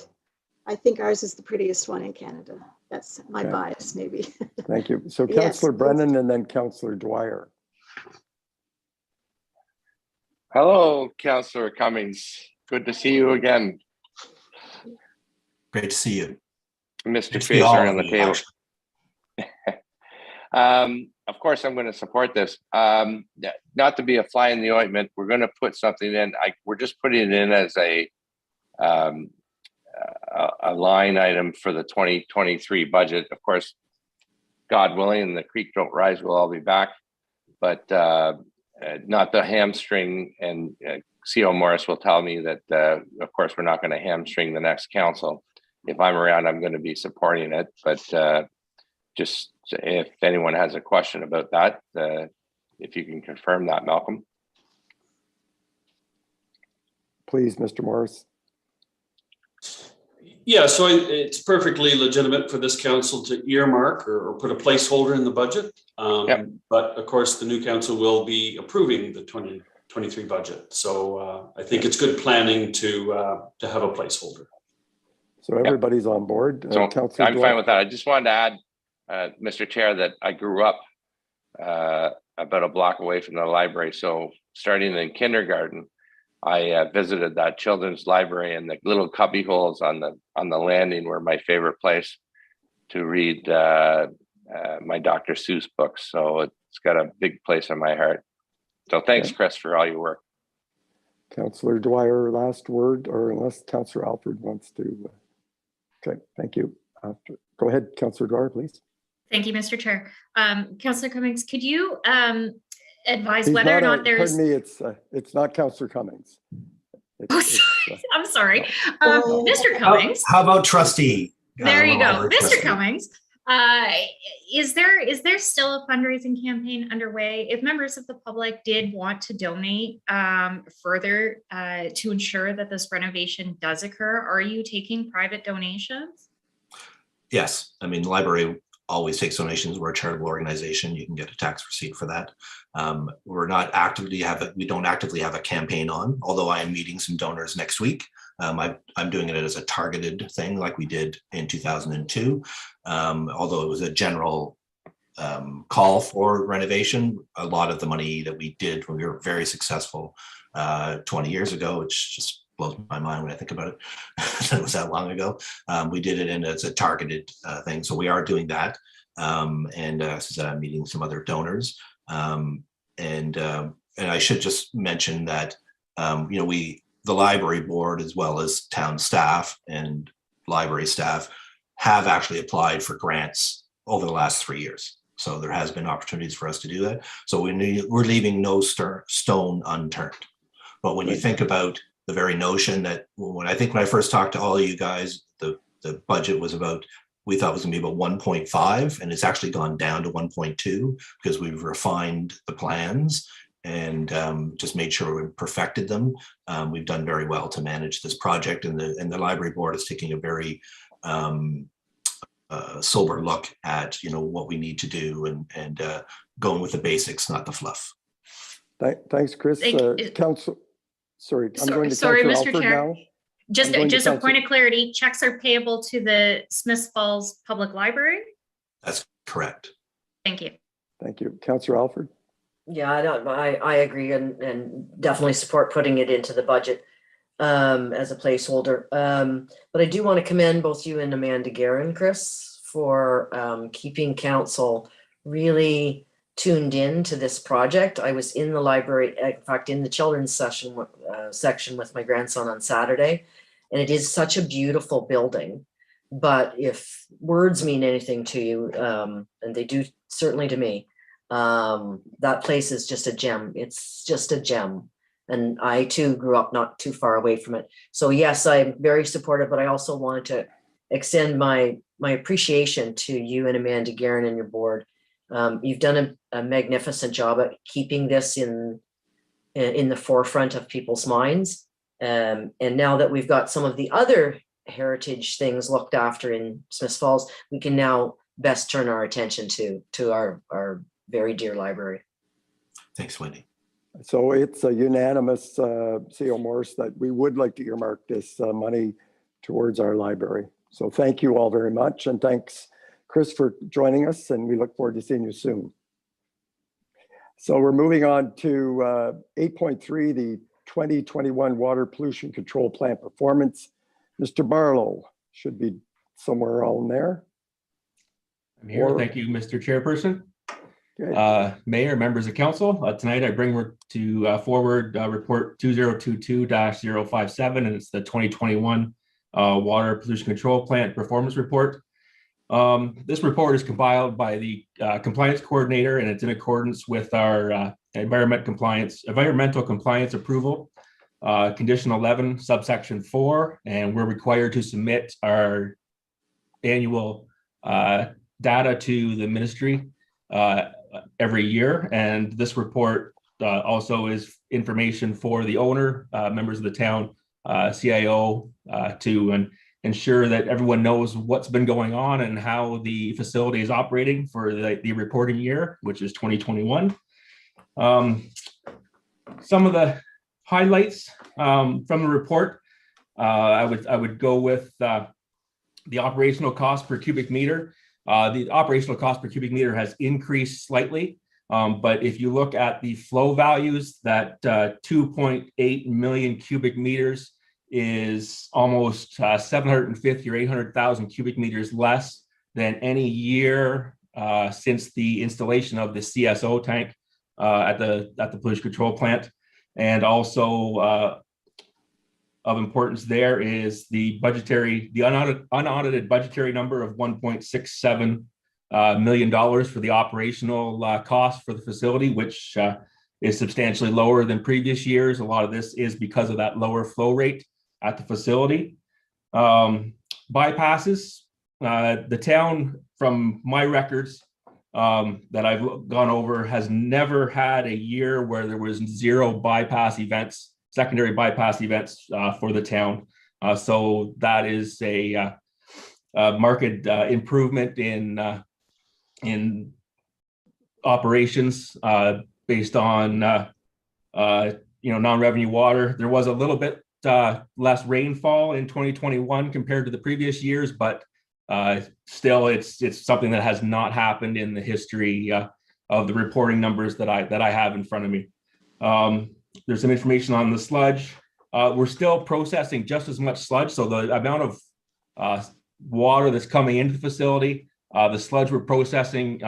I think ours is the prettiest one in Canada. That's my bias, maybe. Thank you. So Yes, Councillor please. Brennan and then Councillor Dwyer. Hello, Councillor Cummings. Good to see you again. Great to see you. Mr. Good to see all Fraser of on the you, table. actually. Of course, I'm going to support this. Not to be a fly in the ointment, we're going to put something in. We're just putting it in as a line item for the 2023 budget. Of course, God willing, the creek don't rise, we'll all be back. But not the hamstring, and CO Morris will tell me that, of course, we're not going to hamstring the next council. If I'm around, I'm going to be supporting it. But just if anyone has a question about that, if you can confirm that, Malcolm. Please, Mr. Morris. Yeah, so it's perfectly legitimate for this council to earmark or put a placeholder in the budget. But of course, the new council will be approving the 2023 budget. So I think it's good planning to have a placeholder. So everybody's on board. So Councillor I'm Dwyer. fine with that. I just wanted to add, Mr. Chair, that I grew up about a block away from the library. So starting in kindergarten, I visited that children's library, and the little cubby holes on the landing were my favorite place to read my Dr. Seuss books. So it's got a big place in my heart. So thanks, Chris, for all your work. Councillor Dwyer, last word, or unless Councillor Alford wants to. Okay, thank you. Go ahead, Councillor Dwyer, please. Thank you, Mr. Chair. Councillor Cummings, could you advise He's whether or not not there's... Pardon me, it's not Councillor Cummings. I'm sorry. Mr. Cummings. How about trustee? There you go. Mr. Trustee. Cummings. Is there still a fundraising campaign underway? If members of the public did want to donate further to ensure that this renovation does occur, are you taking private donations? Yes, I mean, the library always takes donations. We're a charitable organization. You can get a tax receipt for that. We don't actively have a campaign on, although I am meeting some donors next week. I'm doing it as a targeted thing like we did in 2002. Although it was a general call for renovation, a lot of the money that we did when we were very successful 20 years ago, which just blows my mind when I think about it. It was that long ago. We did it as a targeted thing. So we are doing that. And as I said, I'm meeting some other donors. and I should just mention that, you know, the library board, as well as town staff and library staff, have actually applied for grants over the last 3 years. So there has been opportunities for us to do that. So we're leaving no stone unturned. But when you think about the very notion that when I first talked to all of you guys, the budget was about, we thought it was gonna be about 1.5, and it's actually gone down to 1.2 because we've refined the plans and just made sure we perfected them. We've done very well to manage this project, and the library board is taking a very sober look at, you know, what we need to do and going with the basics, not the fluff. Thanks, Chris. Council, sorry, I'm going to sorry, Councillor Mr. Alford Chair. now. Just a point of clarity, checks are payable to the Smiths Falls Public Library? That's correct. Thank you. Thank you. Councillor Alford. Yeah, I agree and definitely support putting it into the budget as a placeholder. But I do want to commend both you and Amanda Guerin, Chris, for keeping council really tuned in to this project. I was in the library, in fact, in the children's section with my grandson on Saturday, and it is such a beautiful building. But if words mean anything to you, and they do certainly to me, that place is just a gem. It's just a gem. And I too grew up not too far away from it. So yes, I'm very supportive, but I also wanted to extend my appreciation to you and Amanda Guerin and your board. You've done a magnificent job at keeping this in the forefront of people's minds. And now that we've got some of the other heritage things looked after in Smiths Falls, we can now best turn our attention to our very dear library. Thanks, Wendy. So it's a unanimous CO Morse that we would like to earmark this money towards our library. So thank you all very much. And thanks, Chris, for joining us. And we look forward to seeing you soon. So we're moving on to 8.3, the 2021 Water Pollution Control Plant Performance. Mr. Barlow should be somewhere on there. I'm here. Thank you, Mr. Chairperson. Mayor, members of council, tonight I bring forward report 2022-057, and it's the 2021 Water Pollution Control Plant Performance Report. This report is compiled by the compliance coordinator, and it's in accordance with our environmental compliance approval, condition 11, subsection 4, and we're required to submit our annual data to the ministry every year. And this report also is information for the owner, members of the town, CIO, to ensure that everyone knows what's been going on and how the facility is operating for the reporting year, which is 2021. Some of the highlights from the report, I would go with the operational cost per cubic meter. The operational cost per cubic meter has increased slightly, but if you look at the flow values, that 2.8 million cubic meters is almost 750 or 800,000 cubic meters less than any year since the installation of the CSO tank at the pollution control plant. And also of importance there is the unaudited budgetary number of $1.67 million for the operational cost for the facility, which is substantially lower than previous years. A lot of this is because of that lower flow rate at the facility. Bypasses, the town, from my records that I've gone over, has never had a year where there was 0 bypass events, secondary bypass events for the town. So that is a marked improvement in operations based on non-revenue water. There was a little bit less rainfall in 2021 compared to the previous years, but still it's something that has not happened in the history of the reporting numbers that I have in front of me. There's some information on the sludge. We're still processing just as much sludge. So the amount of water that's coming into the facility, the sludge we're processing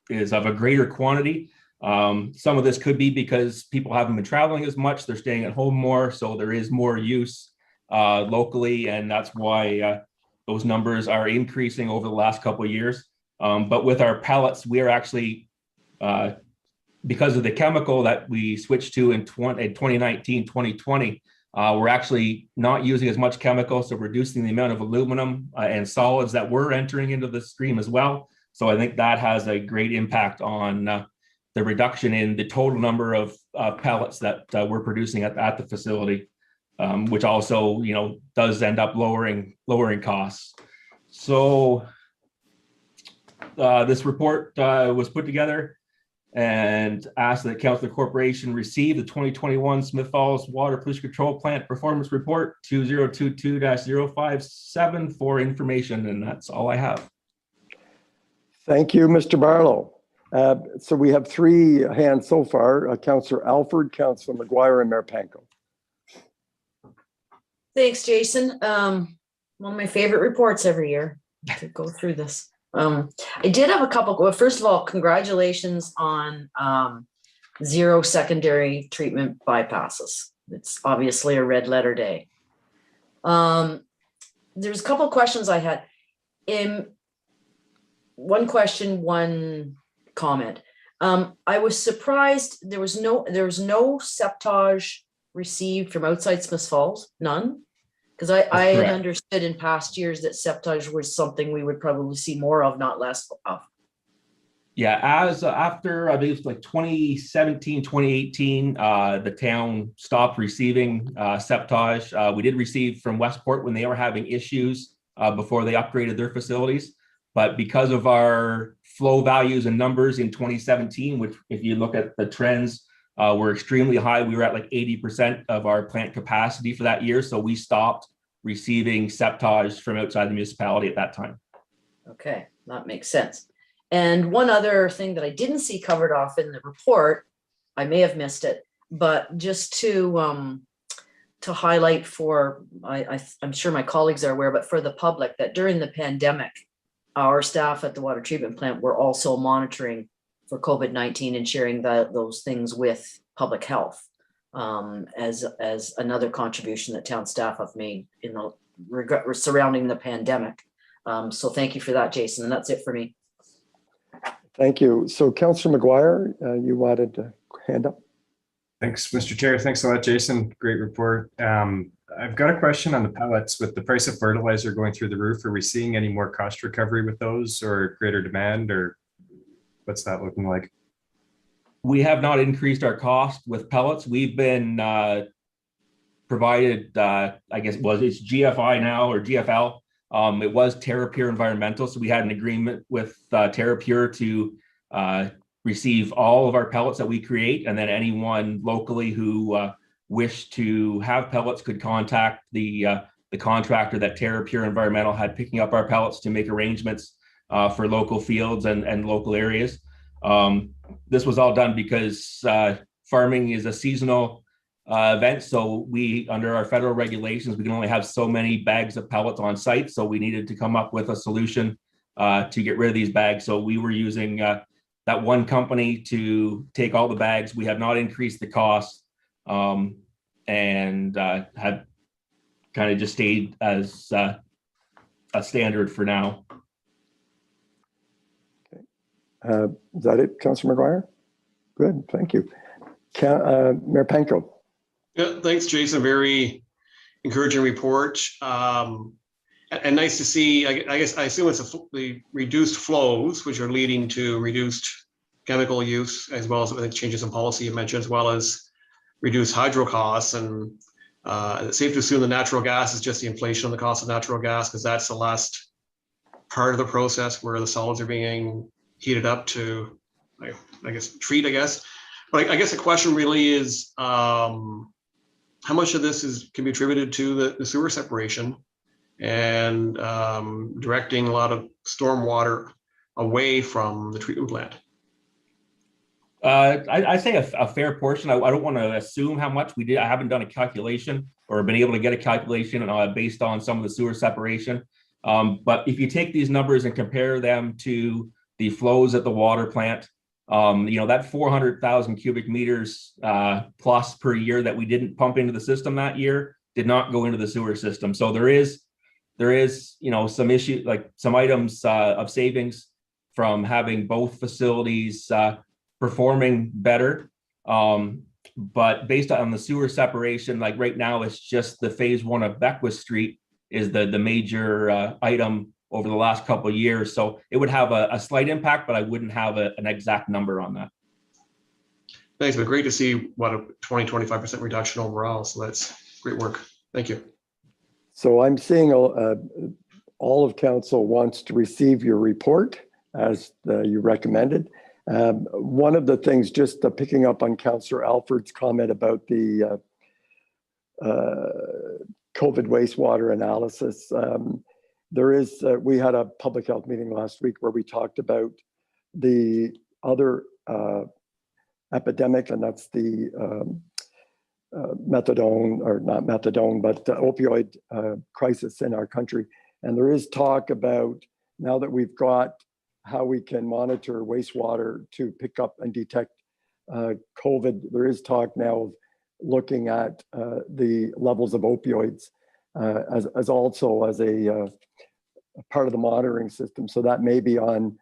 is of a greater quantity. Some of this could be because people haven't been traveling as much, they're staying at home more, so there is more use locally, and that's why those numbers are increasing over the last couple of years. But with our pellets, we are actually, because of the chemical that we switched to in 2019, 2020, we're actually not using as much chemical, so reducing the amount of aluminum and solids that we're entering into the stream as well. So I think that has a great impact on the reduction in the total number of pellets that we're producing at the facility, which also, does end up lowering costs. So this report was put together and asked that Council Corporation receive the 2021 Smith Falls Water Pollution Control Plant Performance Report 2022-057 for information, and that's all I have. Thank you, Mr. Barlow. So we have 3 hands so far, Councillor Alford, Councillor McGuire, and Mayor Panko. Thanks, Jason. One of my favorite reports every year to go through this. I did have a couple. Well, first of all, congratulations on 0 secondary treatment bypasses. It's obviously a red letter day. There's a couple of questions I had. One question, one comment. I was surprised there was no septage received from outside Smith Falls, none. Because I had understood in past years that septage was something we would probably see more of, not less of. Yeah, as after, I believe it's like 2017, 2018, the town stopped receiving septage. We did receive from Westport when they were having issues before they upgraded their facilities. But because of our flow values and numbers in 2017, which if you look at the trends, were extremely high. We were at like 80% of our plant capacity for that year. So we stopped receiving septage from outside the municipality at that time. Okay, that makes sense. And one other thing that I didn't see covered off in the report, I may have missed it, but just to highlight for, I'm sure my colleagues are aware, but for the public, that during the pandemic, our staff at the water treatment plant were also monitoring for COVID-19 and sharing those things with public health as another contribution that town staff have made in the surrounding the pandemic. So thank you for that, Jason, and that's it for me. Thank you. So Councillor McGuire, you wanted to hand up? Thanks, Mr. Chair. Thanks a lot, Jason. Great report. I've got a question on the pellets. With the price of fertilizer going through the roof, are we seeing any more cost recovery with those, or greater demand, or what's that looking like? We have not increased our cost with pellets. We've been provided, I guess it's GFI now or GFL. It was TerraPure Environmental. So we had an agreement with TerraPure to receive all of our pellets that we create. And then anyone locally who wished to have pellets could contact the contractor that TerraPure Environmental had picking up our pellets to make arrangements for local fields and local areas. This was all done because farming is a seasonal event. So we, under our federal regulations, we can only have so many bags of pellets on site. So we needed to come up with a solution to get rid of these bags. So we were using that one company to take all the bags. We have not increased the cost and have kind of just stayed as a standard for now. Is that it, Councillor McGuire? Good, thank you. Mayor Panko. Yeah, thanks, Jason. Very encouraging report. And nice to see, I guess, I assume it's the reduced flows, which are leading to reduced chemical use, as well as I think changes in policy you mentioned, as well as reduced hydro costs. And it's safe to assume the natural gas is just the inflation on the cost of natural gas, because that's the last part of the process where the solids are being heated up to, I guess, treat, I guess. But I guess the question really is, how much of this can be attributed to the sewer separation and directing a lot of stormwater away from the treatment plant? I'd say a fair portion. I don't want to assume how much we did. I haven't done a calculation or been able to get a calculation based on some of the sewer separation. But if you take these numbers and compare them to the flows at the water plant, That 400,000 cubic meters plus per year that we didn't pump into the system that year did not go into the sewer system. So there is some issue, like some items of savings from having both facilities performing better. But based on the sewer separation, like right now, it's just the phase one of Beckwith Street is the major item over the last couple of years. So it would have a slight impact, but I wouldn't have an exact number on that. Thanks, but great to see what a 20-25% reduction overall. So that's great work. Thank you. So I'm seeing all of council wants to receive your report as you recommended. One of the things, just picking up on Councillor Alford's comment about the COVID wastewater analysis, we had a public health meeting last week where we talked about the other epidemic, and that's the methadone, or not methadone, but opioid crisis in our country. And there is talk about, now that we've got how we can monitor wastewater to pick up and detect COVID, there is talk now of looking at the levels of opioids as also as a part of the monitoring system. So that may be on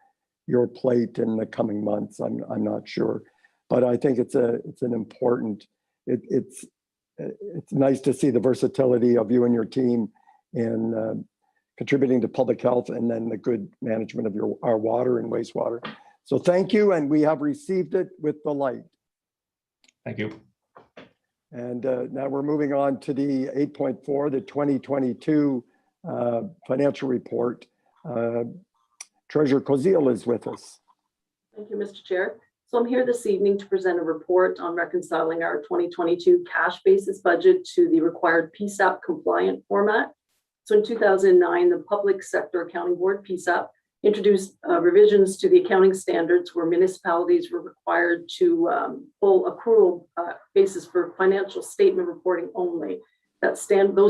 your plate in the coming months. I'm not sure, but I think it's an important. It's nice to see the versatility of you and your team in contributing to public health and then the good management of our water and wastewater. So thank you, and we have received it with delight. Thank you. And now we're moving on to the 8.4, the 2022 financial report. Treasurer Kozil is with us. Thank you, Mr. Chair. So I'm here this evening to present a report on reconciling our 2022 cash basis budget to the required Psap compliant format. So in 2009, the Public Sector Accounting Board, Psap, introduced revisions to the accounting standards where municipalities were required to full accrual basis for financial statement reporting only. Those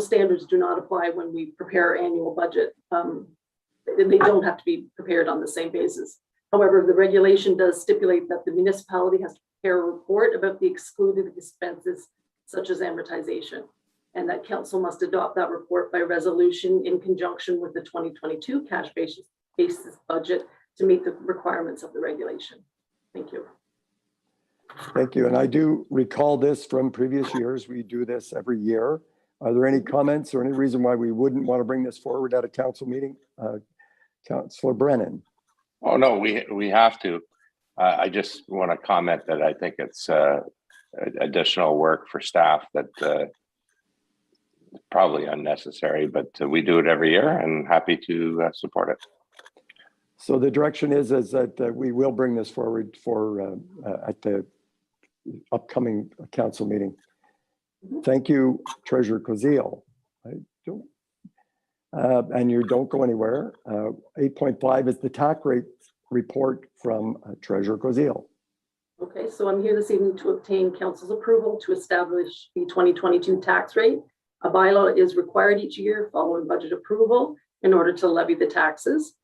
standards do not apply when we prepare our annual budget. They don't have to be prepared on the same basis. However, the regulation does stipulate that the municipality has to prepare a report about the excluded expenses such as amortization, and that council must adopt that report by resolution in conjunction with the 2022 cash basis budget to meet the requirements of the regulation. Thank you. Thank you. And I do recall this from previous years. We do this every year. Are there any comments or any reason why we wouldn't want to bring this forward at a council meeting? Councillor Brennan. Oh, no, we have to. I just want to comment that I think it's additional work for staff that probably unnecessary, but we do it every year and happy to support it. So the direction is that we will bring this forward for at the upcoming council meeting. Thank you, Treasurer Kozil. And you don't go anywhere. 8.5 is the tax rate report from Treasurer Kozil. Okay, so I'm here this evening to obtain council's approval to establish the 2022 tax rate. A bylaw is required each year following budget approval in order to levy the taxes.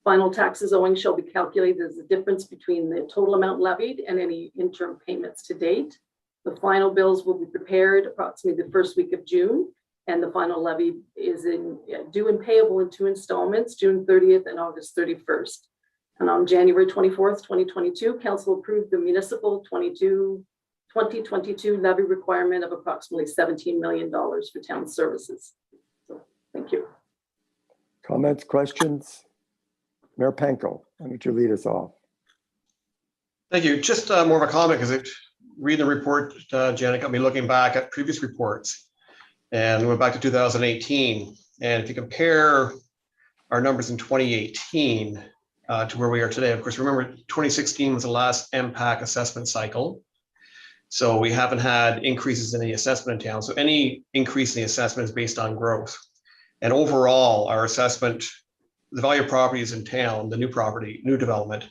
Final taxes owing shall be calculated as the difference between the total amount levied and any interim payments to date. The final bills will be prepared approximately the first week of June, and the final levy is due and payable in 2 installments, June 30th and August 31st. And on January 24th, 2022, council approved the municipal 2022 levy requirement of approximately $17 million for town services. So thank you. Comments, questions? Mayor Panko, why don't you lead us off? Thank you. Just more of a comment, because reading the report, Janet, got me looking back at previous reports, and went back to 2018. And if you compare our numbers in 2018 to where we are today, of course, remember 2016 was the last MPAC assessment cycle. So we haven't had increases in the assessment in town. So any increase in the assessment is based on growth. And overall, our assessment, the value of properties in town, the new development,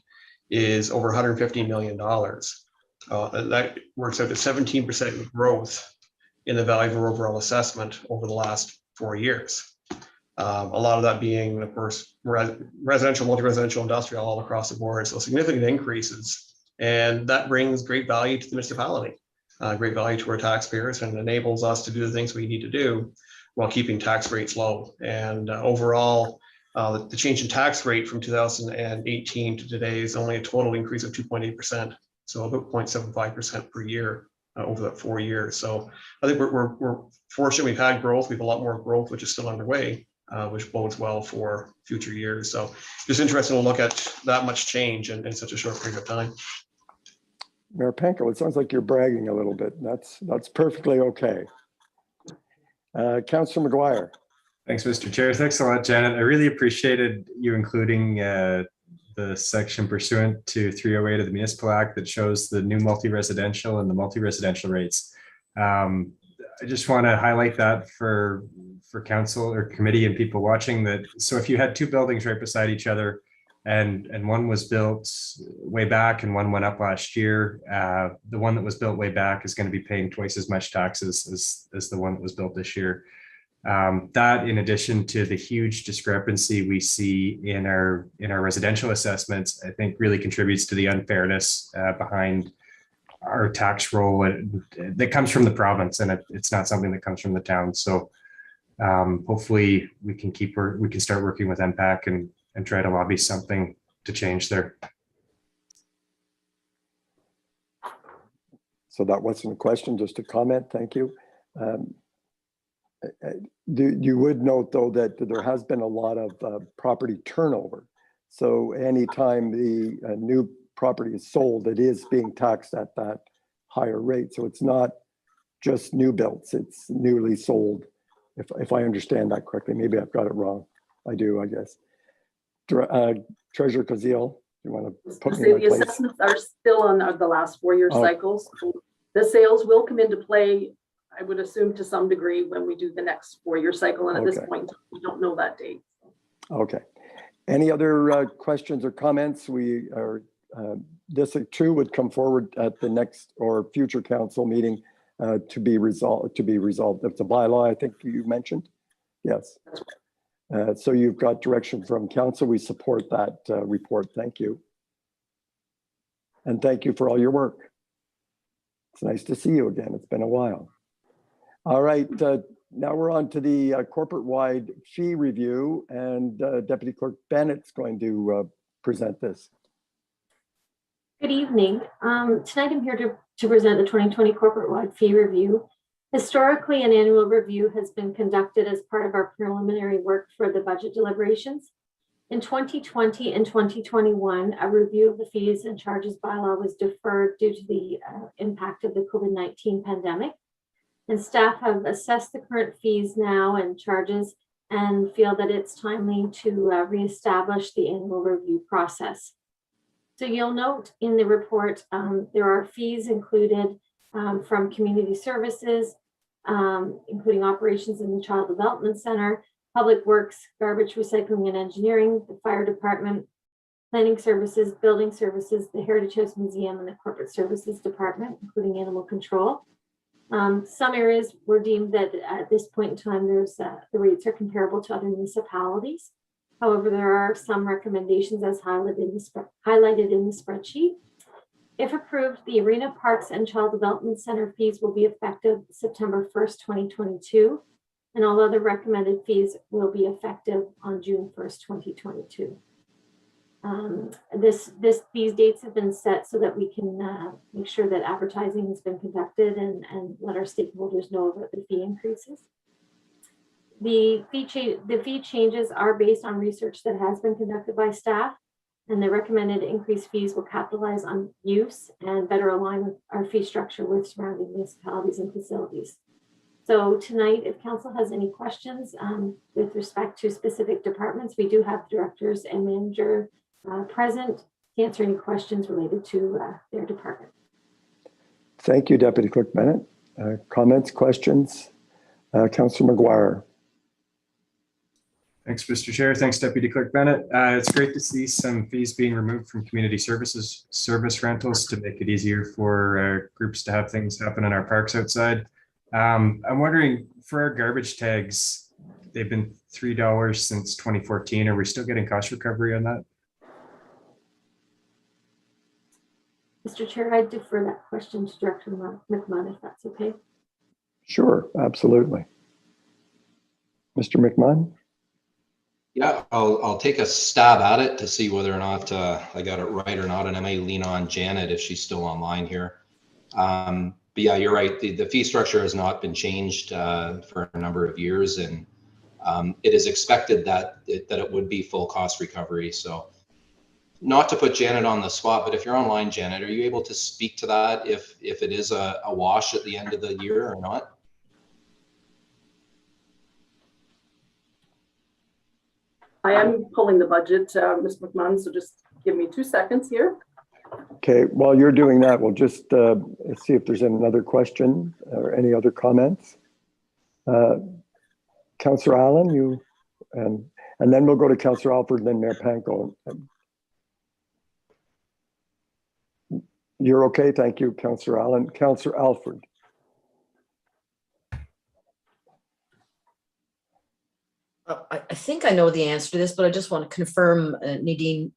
is over $150 million. That works out to 17% growth in the value of our overall assessment over the last 4 years. A lot of that being, of course, residential, multi-residential, industrial, all across the board. So significant increases And that brings great value to the municipality, great value to our taxpayers, and enables us to do the things we need to do while keeping tax rates low. And overall, the change in tax rate from 2018 to today is only a total increase of 2.8%. So about 0.75% per year over that 4 years. So I think we're fortunate we've had growth. We have a lot more growth, which is still underway, which bodes well for future years. So just interesting to look at that much change in such a short period of time. Mayor Panko, it sounds like you're bragging a little bit. That's perfectly okay. Councillor McGuire. Thanks, Mr. Chair. Thanks a lot, Janet. I really appreciated you including the section pursuant to 308 of the Municipal Act that shows the new multi-residential and the multi-residential rates. I just want to highlight that for council or committee and people watching that. So if you had two buildings right beside each other, and one was built way back and one went up last year, the one that was built way back is going to be paying twice as much taxes as the one that was built this year. That, in addition to the huge discrepancy we see in our residential assessments, I think really contributes to the unfairness behind our tax roll that comes from the province, and it's not something that comes from the town. So hopefully we can start working with MPAC and try to lobby something to change there. So that wasn't a question, just a comment. Thank you. You would note, though, that there has been a lot of property turnover. So anytime the new property is sold, it is being taxed at that higher rate. So it's not just new builds, it's newly sold, if I understand that correctly. Maybe I've got it wrong. I do, I guess. Treasurer Kazil, you want to put me in my the place? assessments are still on the last 4-year cycles. So the sales will come into play, I would assume, to some degree when we do the next 4-year cycle. And at this point, we don't know that date. Okay. Any other questions or comments? We are, District 2 would come forward at the next or future council meeting to be resolved. It's a bylaw, I think you mentioned. Yes. That's right. So you've got direction from council. We support that report. Thank you. And thank you for all your work. It's nice to see you again. It's been a while. All right, now we're on to the corporate-wide fee review, and Deputy Clerk Bennett's going to present this. Good evening. Tonight I'm here to present the 2020 corporate-wide fee review. Historically, an annual review has been conducted as part of our preliminary work for the budget deliberations. In 2020 and 2021, a review of the fees and charges bylaw was deferred due to the impact of the COVID-19 pandemic. And staff have assessed the current fees now and charges and feel that it's timely to reestablish the annual review process. So you'll note in the report, there are fees included from community services, including operations in the Child Development Center, Public Works, Garbage, Recycling and Engineering, the Fire Department, Planning Services, Building Services, the Heritage House Museum, and the Corporate Services Department, including Animal Control. Some areas were deemed that at this point in time, the rates are comparable to other municipalities. However, there are some recommendations as highlighted in the spreadsheet. If approved, the Arena Parks and Child Development Center fees will be effective September 1st, 2022, and all other recommended fees will be effective on June 1st, 2022. These dates have been set so that we can make sure that advertising has been conducted and let our stakeholders know about the fee increases. The fee changes are based on research that has been conducted by staff, and the recommended increased fees will capitalize on use and better align with our fee structure with surrounding municipalities and facilities. So tonight, if council has any questions with respect to specific departments, we do have directors and manager present to answer any questions related to their department. Thank you, Deputy Clerk Bennett. Comments, questions? Councillor McGuire. Thanks, Mr. Chair. Thanks, Deputy Clerk Bennett. It's great to see some fees being removed from community services, service rentals to make it easier for groups to have things happen in our parks outside. I'm wondering, for our garbage tags, they've been $3 since 2014. Are we still getting cost recovery on that? Mr. Chair, I defer that question to Director McMahon, if that's okay. Sure, absolutely. Mr. McMahon? Yeah, I'll take a stab at it to see whether or not I got it right or not, and I may lean on Janet if she's still online here. But yeah, you're right. The fee structure has not been changed for a number of years, and it is expected that it would be full cost recovery. So, not to put Janet on the spot, but if you're online, Janet, are you able to speak to that if it is a wash at the end of the year or not? I am pulling the budget, Ms. McMahon, so just give me 2 seconds here. Okay, while you're doing that, we'll just see if there's another question or any other comments. Councillor Allen, you, and then we'll go to Councillor Alford and then Mayor Panko. You're okay, thank you, Councillor Allen. Councillor Alford. I think I know the answer to this, but I just want to confirm, Nadine.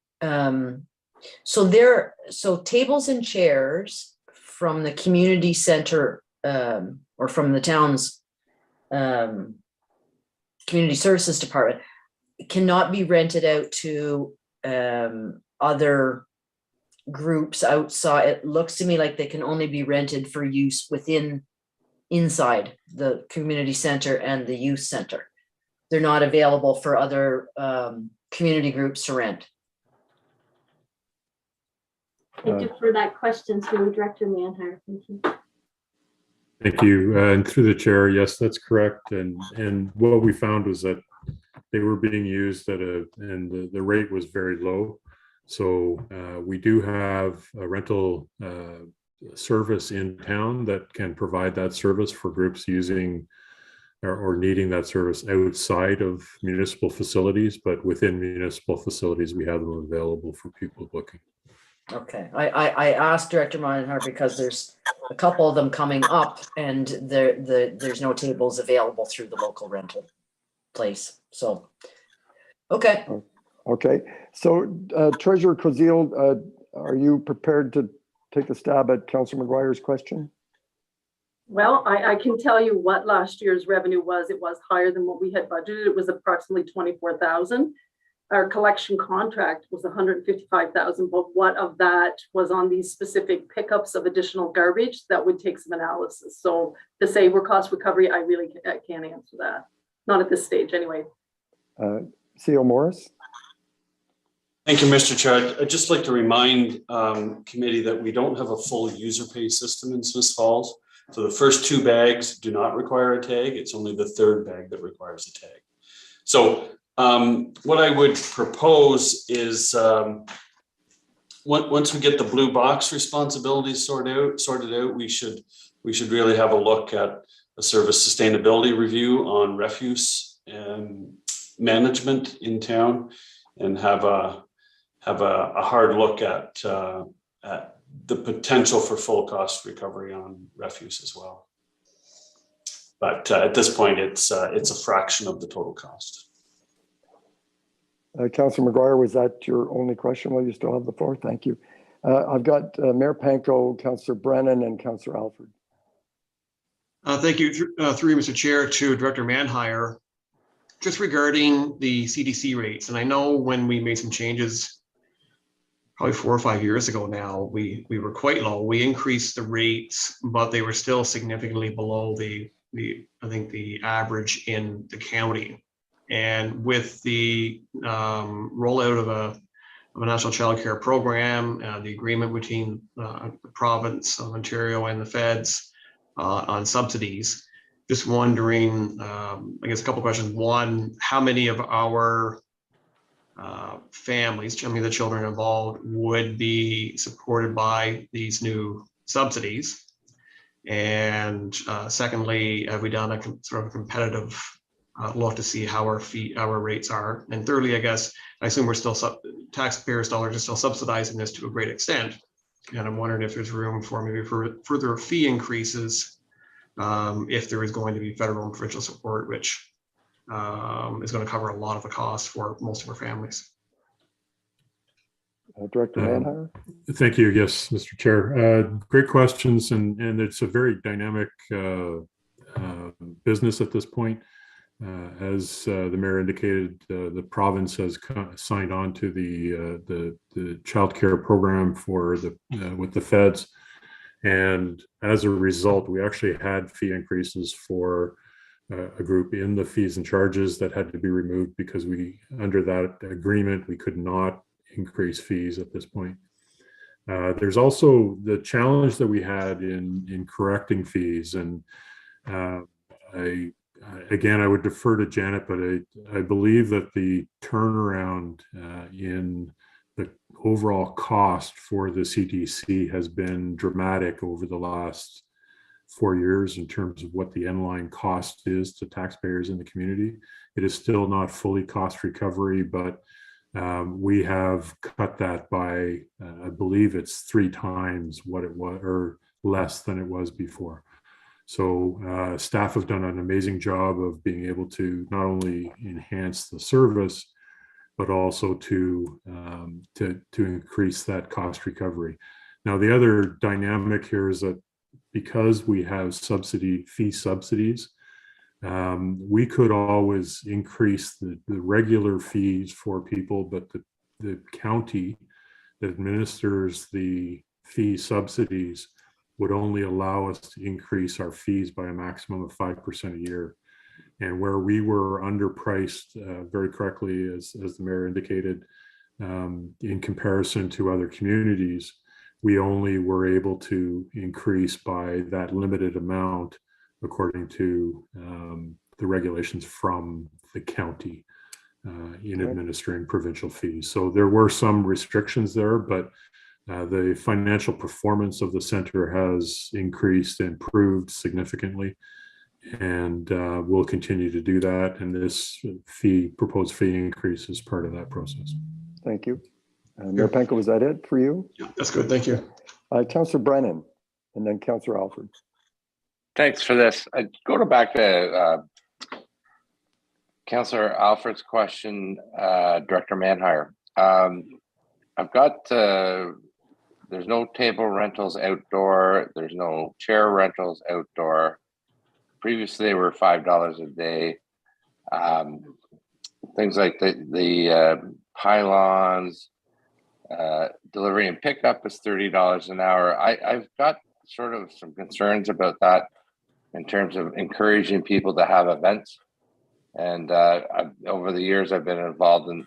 So tables and chairs from the community center or from the town's community services department cannot be rented out to other groups outside. It looks to me like they can only be rented for use inside the community center and the youth center. They're not available for other community groups to rent. I defer that question to Director Manhire. Thank you. Thank you. And through the chair, yes, that's correct. And what we found was that they were being used and the rate was very low. So we do have a rental service in town that can provide that service for groups using or needing that service outside of municipal facilities, but within municipal facilities, we have them available for people booking. Okay, I asked Director Meinhardt because there's a couple of them coming up and there's no tables available through the local rental place. So, okay. Okay, so Treasurer Kozil, are you prepared to take a stab at Councillor McGuire's question? Well, I can tell you what last year's revenue was. It was higher than what we had budgeted. It was approximately 24,000. Our collection contract was 155,000, but what of that was on these specific pickups of additional garbage? That would take some analysis. So to say we're cost recovery, I really can't answer that. Not at this stage anyway. CEO Morris? Thank you, Mr. Chair. I'd just like to remind committee that we don't have a full user pay system in Smith Falls. So the first 2 bags do not require a tag. It's only the 3rd bag that requires a tag. So what I would propose is once we get the blue box responsibilities sorted out, we should really have a look at a service sustainability review on refuse and management in town, and have a hard look at the potential for full cost recovery on refuse as well. But at this point, it's a fraction of the total cost. Councillor McGuire, was that your only question? Well, you still have the floor. Thank you. I've got Mayor Panko, Councillor Brennan, and Councillor Alford. Thank you, through you, Mr. Chair, to Director Manhire. Just regarding the CDC rates, and I know when we made some changes, probably 4 or 5 years ago now, we were quite low. We increased the rates, but they were still significantly below the I think the average in the county. And with the rollout of a national child care program, the agreement between the province of Ontario and the feds on subsidies, just wondering, I guess a couple questions. One, how many of our families, how many of the children involved would be supported by these new subsidies? And secondly, have we done a sort of competitive look to see how our rates are? And thirdly, I guess, I assume we're still taxpayers' dollars are still subsidizing this to a great extent. And I'm wondering if there's room for maybe further fee increases if there is going to be federal and provincial support, which is going to cover a lot of the costs for most of our families. Director Manhire. Thank you. Yes, Mr. Chair. Great questions, and it's a very dynamic business at this point. As the mayor indicated, the province has signed on to the child care program for with the feds, and as a result, we actually had fee increases for a group in the fees and charges that had to be removed because under that agreement, we could not increase fees at this point. There's also the challenge that we had in correcting fees, and I would defer to Janet, but I believe that the turnaround in the overall cost for the CDC has been dramatic over the last 4 years in terms of what the end line cost is to taxpayers in the community. It is still not fully cost recovery, but we have cut that by, I believe it's 3 times what it was, or less than it was before. So staff have done an amazing job of being able to not only enhance the service, but also to increase that cost recovery. Now, the other dynamic here is that because we have fee subsidies, we could always increase the regular fees for people, but the county that administers the fee subsidies would only allow us to increase our fees by a maximum of 5% a year. And where we were underpriced, very correctly, as the mayor indicated, in comparison to other communities, we only were able to increase by that limited amount according to the regulations from the county in administering provincial fees. So there were some restrictions there, but the financial performance of the center has improved significantly, and we'll continue to do that. And this proposed fee increase is part of that process. Thank you. Mayor Penko, was that it for you? Yeah, that's good. Thank you. Councillor Brennan, and then Councillor Alford. Thanks for this. I go back to Councillor Alfred's question, Director Manhire. I've got, there's no table rentals outdoor. There's no chair rentals outdoor. Previously, they were $5 a day. Things like the pylons, delivery and pickup is $30 an hour. I've got sort of some concerns about that in terms of encouraging people to have events. And over the years, I've been involved in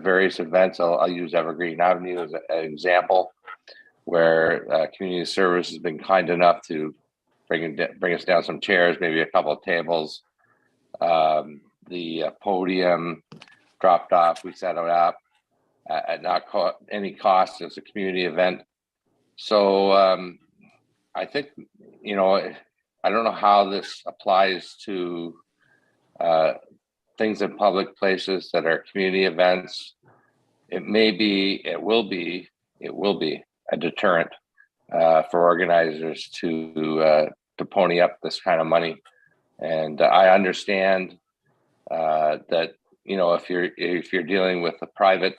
various events. I'll use Evergreen Avenue as an example, where community service has been kind enough to bring us down some chairs, maybe a couple of tables. The podium dropped off. We set it up at not any cost as a community event. So I think, I don't know how this applies to things in public places that are community events. It will be a deterrent for organizers to pony up this kind of money. And I understand that, if you're dealing with a private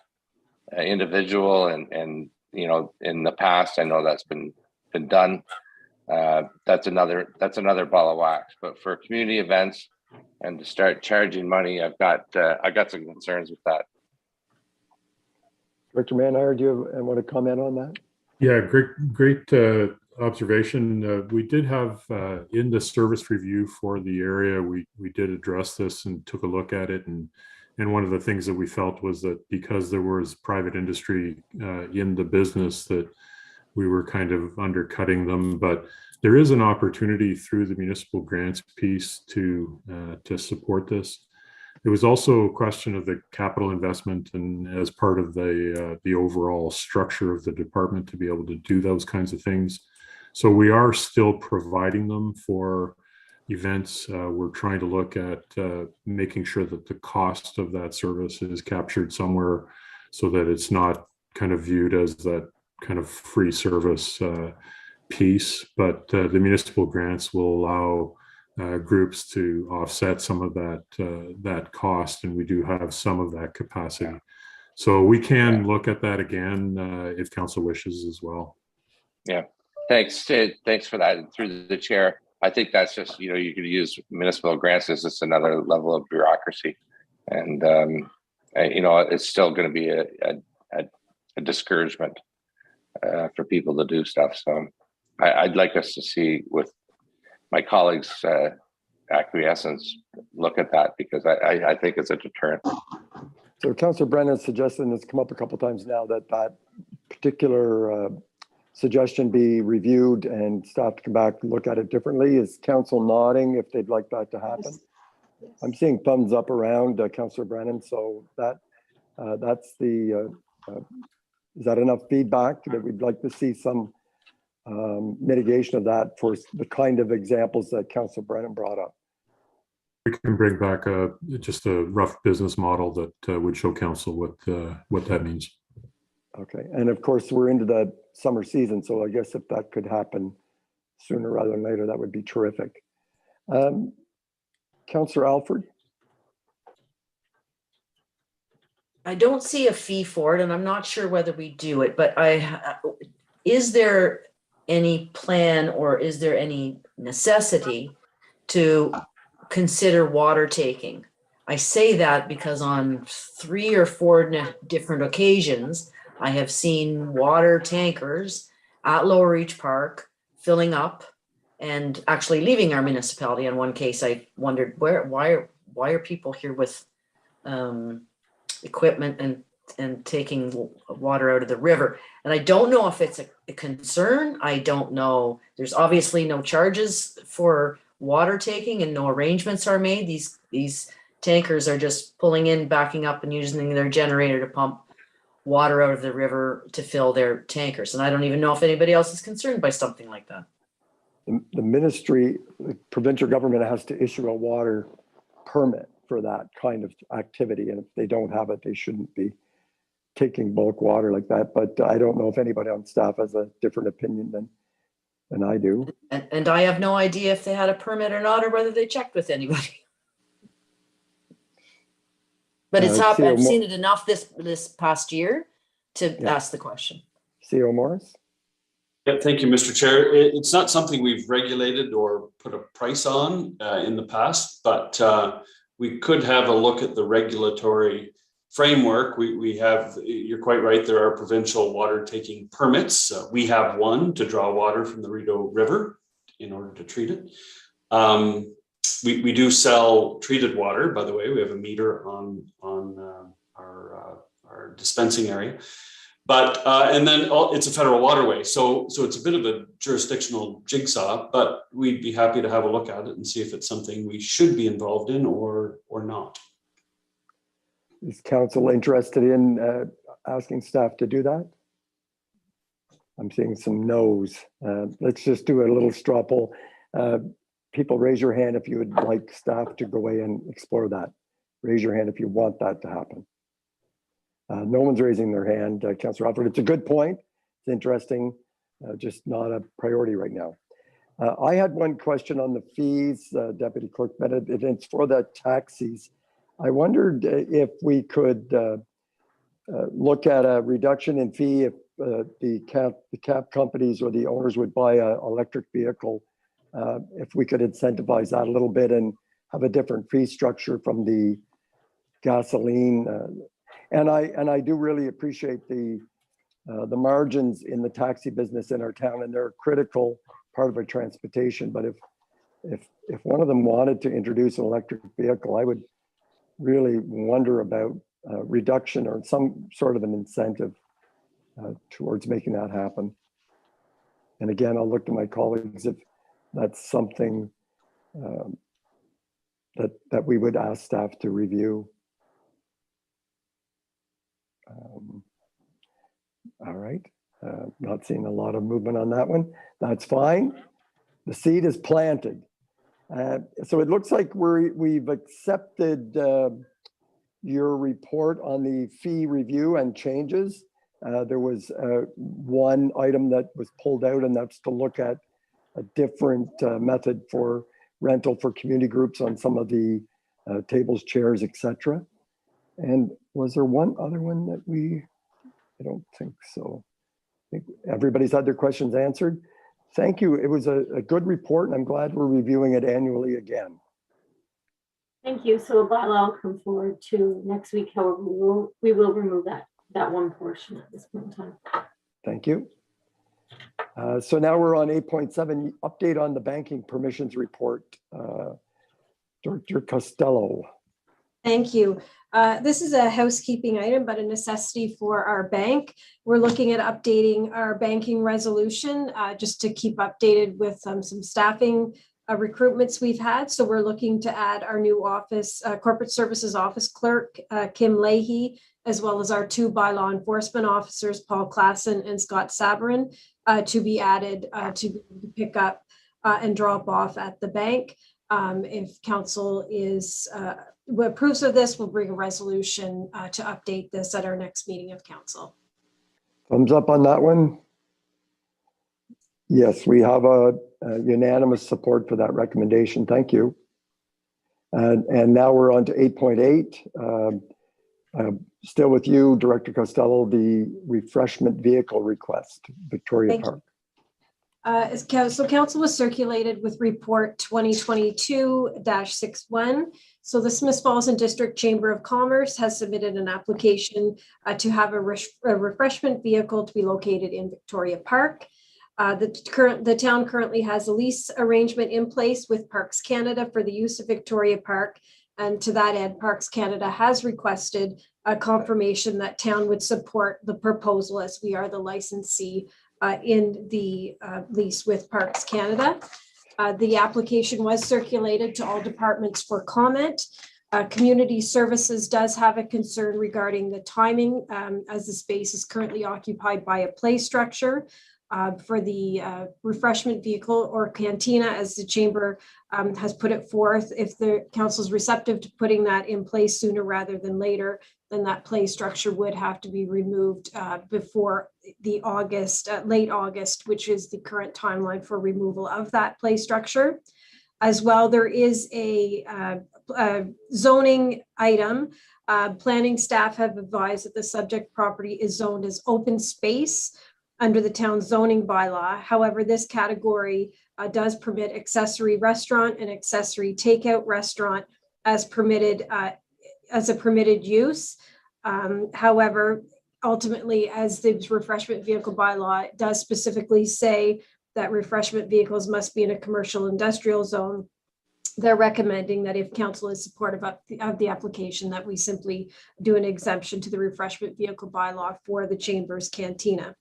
individual and in the past, I know that's been done. That's another ball of wax. But for community events and to start charging money, I got some concerns with that. Director Manhire, do you want to comment on that? Yeah, great observation. We did have in the service review for the area, we did address this and took a look at it. And one of the things that we felt was that because there was private industry in the business, that we were kind of undercutting them. But there is an opportunity through the municipal grants piece to support this. There was also a question of the capital investment, and as part of the overall structure of the department to be able to do those kinds of things. So we are still providing them for events. We're trying to look at making sure that the cost of that service is captured somewhere so that it's not kind of viewed as that kind of free service piece. But the municipal grants will allow groups to offset some of that cost, and we do have some of that capacity. So we can look at that again if council wishes as well. Yeah, thanks. Thanks for that. And through the chair, I think that's just, you know, you could use municipal grants as just another level of bureaucracy. And, you know, it's still going to be a discouragement for people to do stuff. So I'd like us to see with my colleagues' acquiescence, look at that, because I think it's a deterrent. So Councillor Brennan suggested, and it's come up a couple of times now, that that particular suggestion be reviewed and staff to come back and look at it differently. Is council nodding if they'd like that to happen? Yes. I'm seeing thumbs up around Councillor Brennan, so that that's the, is that enough feedback that we'd like to see some mitigation of that for the kind of examples that Councillor Brennan brought up? We can bring back just a rough business model that would show council what that means. Okay, and of course we're into the summer season, so I guess if that could happen sooner rather than later, that would be terrific. Councillor Alford? I don't see a fee for it, and I'm not sure whether we do it, but is there any plan or is there any necessity to consider water taking? I say that because on 3 or 4 different occasions, I have seen water tankers at Lower Reach Park filling up and actually leaving our municipality. In one case, I wondered why are people here with equipment and taking water out of the river? And I don't know if it's a concern. I don't know. There's obviously no charges for water taking and no arrangements are made. These tankers are just pulling in, backing up and using their generator to pump water out of the river to fill their tankers. And I don't even know if anybody else is concerned by something like that. The ministry, the provincial government has to issue a water permit for that kind of activity. And if they don't have it, they shouldn't be taking bulk water like that. But I don't know if anybody on staff has a different opinion than I do. And I have no idea if they had a permit or not, or whether they checked with anybody. But it's happened. I've seen it enough this past year to ask the question. CO Morris? Yeah, thank you, Mr. Chair. It's not something we've regulated or put a price on in the past, but we could have a look at the regulatory framework. We have, you're quite right, there are provincial water taking permits. We have one to draw water from the Rideau River in order to treat it. We do sell treated water, by the way. We have a meter on our dispensing area. But and then it's a federal waterway, so it's a bit of a jurisdictional jigsaw. But we'd be happy to have a look at it and see if it's something we should be involved in or not. Is council interested in asking staff to do that? I'm seeing some no's. Let's just do a little straw poll. People, raise your hand if you would like staff to go away and explore that. Raise your hand if you want that to happen. No one's raising their hand, Councillor Alford. It's a good point. It's interesting, just not a priority right now. I had one question on the fees, Deputy Clerk Bennett. It's for the taxis. I wondered if we could look at a reduction in fee if the cab companies or the owners would buy an electric vehicle, if we could incentivize that a little bit and have a different fee structure from the gasoline. And I do really appreciate the margins in the taxi business in our town, and they're a critical part of our transportation. But if one of them wanted to introduce an electric vehicle, I would really wonder about reduction or some sort of an incentive towards making that happen. And again, I'll look to my colleagues if that's something that we would ask staff to review. All right, not seeing a lot of movement on that one. That's fine. The seed is planted. So it looks like we've accepted your report on the fee review and changes. There was one item that was pulled out, and that's to look at a different method for rental for community groups on some of the tables, chairs, etc. And was there one other one that I don't think so. I think everybody's had their questions answered. Thank you. It was a good report, and I'm glad we're reviewing it annually again. Thank you. So a bylaw will come forward to next week. However, we will remove that one portion at this point in time. Thank you. So now we're on 8.7, update on the banking permissions report. Director Costello. Thank you. This is a housekeeping item, but a necessity for our bank. We're looking at updating our banking resolution just to keep updated with some staffing recruitments we've had. So we're looking to add our new office, corporate services office clerk, Kim Leahy, as well as our 2 bylaw enforcement officers, Paul Klassen and Scott Sabarin, to be added to pick up and drop off at the bank. If council approves of this, we'll bring a resolution to update this at our next meeting of council. Thumbs up on that one. Yes, we have a unanimous support for that recommendation. Thank you. And now we're on to 8.8. Still with you, Director Costello, the refreshment vehicle request, Victoria Park. So council was circulated with report 2022-61. So the Smith Falls and District Chamber of Commerce has submitted an application to have a refreshment vehicle to be located in Victoria Park. The town currently has a lease arrangement in place with Parks Canada for the use of Victoria Park. And to that end, Parks Canada has requested a confirmation that town would support the proposal as we are the licensee in the lease with Parks Canada. The application was circulated to all departments for comment. Community Services does have a concern regarding the timing as the space is currently occupied by a play structure. For the refreshment vehicle or cantina, as the chamber has put it forth. If the council is receptive to putting that in place sooner rather than later, then that play structure would have to be removed before the late August, which is the current timeline for removal of that play structure. As well, there is a zoning item. Planning staff have advised that the subject property is zoned as open space under the town's zoning bylaw. However, this category does permit accessory restaurant and accessory takeout restaurant as permitted as a permitted use. However, ultimately, as the refreshment vehicle bylaw does specifically say that refreshment vehicles must be in a commercial industrial zone, they're recommending that if council is supportive of the application, that we simply do an exemption to the refreshment vehicle bylaw for the chamber's cantina.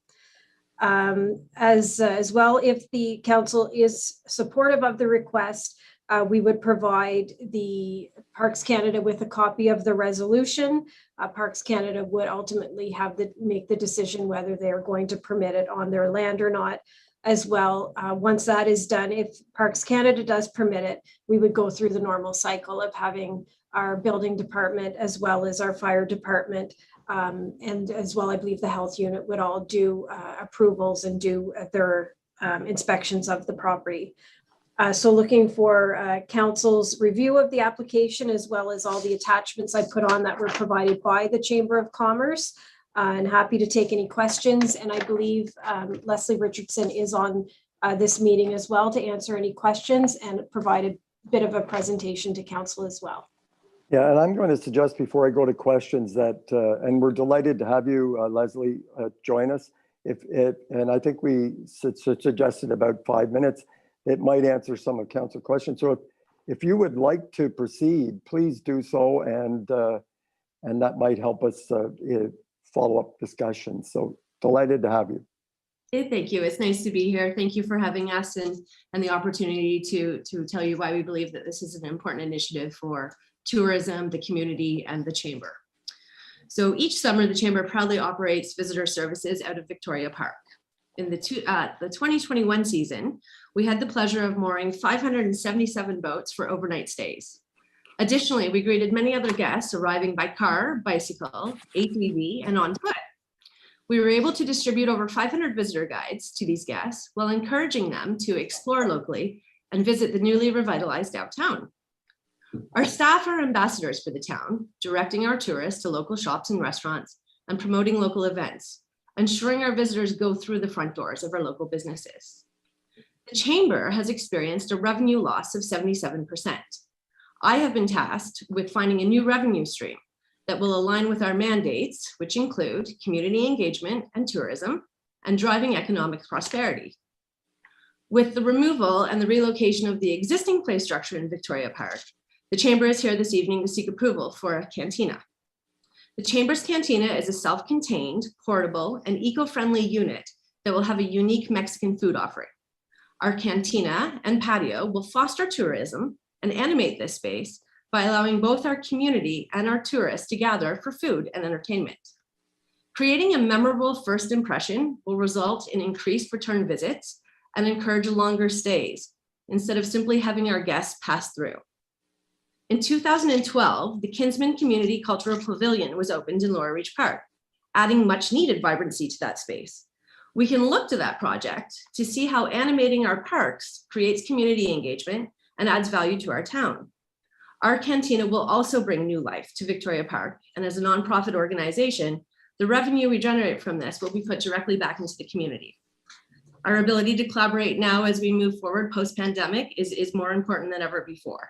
As well, if the council is supportive of the request, we would provide the Parks Canada with a copy of the resolution. Parks Canada would ultimately make the decision whether they're going to permit it on their land or not. As well, once that is done, if Parks Canada does permit it, we would go through the normal cycle of having our building department as well as our fire department. And as well, I believe the health unit would all do approvals and do their inspections of the property. So looking for council's review of the application, as well as all the attachments I put on that were provided by the Chamber of Commerce, and happy to take any questions. And I believe Leslie Richardson is on this meeting as well to answer any questions and provide a bit of a presentation to council as well. Yeah, and I'm going to suggest before I go to questions that, and we're delighted to have you, Leslie, join us. And I think we suggested about 5 minutes. It might answer some of council questions. So if you would like to proceed, please do so, and that might help us follow up discussions. So delighted to have you. Hey, thank you. It's nice to be here. Thank you for having us and the opportunity to tell you why we believe that this is an important initiative for tourism, the community, and the chamber. So each summer, the chamber proudly operates visitor services out of Victoria Park. In the 2021 season, we had the pleasure of mooring 577 boats for overnight stays. Additionally, we greeted many other guests arriving by car, bicycle, ATV, and on foot. We were able to distribute over 500 visitor guides to these guests while encouraging them to explore locally and visit the newly revitalized downtown. Our staff are ambassadors for the town, directing our tourists to local shops and restaurants and promoting local events, ensuring our visitors go through the front doors of our local businesses. The Chamber has experienced a revenue loss of 77%. I have been tasked with finding a new revenue stream that will align with our mandates, which include community engagement and tourism, and driving economic prosperity. With the removal and the relocation of the existing play structure in Victoria Park, the Chamber is here this evening to seek approval for a cantina. The Chamber's cantina is a self-contained, portable, and eco-friendly unit that will have a unique Mexican food offering. Our cantina and patio will foster tourism and animate this space by allowing both our community and our tourists to gather for food and entertainment. Creating a memorable first impression will result in increased return visits and encourage longer stays instead of simply having our guests pass through. In 2012, the Kinsman Community Cultural Pavilion was opened in Laura Reach Park, adding much needed vibrancy to that space. We can look to that project to see how animating our parks creates community engagement and adds value to our town. Our cantina will also bring new life to Victoria Park, and as a nonprofit organization, the revenue we generate from this will be put directly back into the community. Our ability to collaborate now as we move forward post-pandemic is more important than ever before.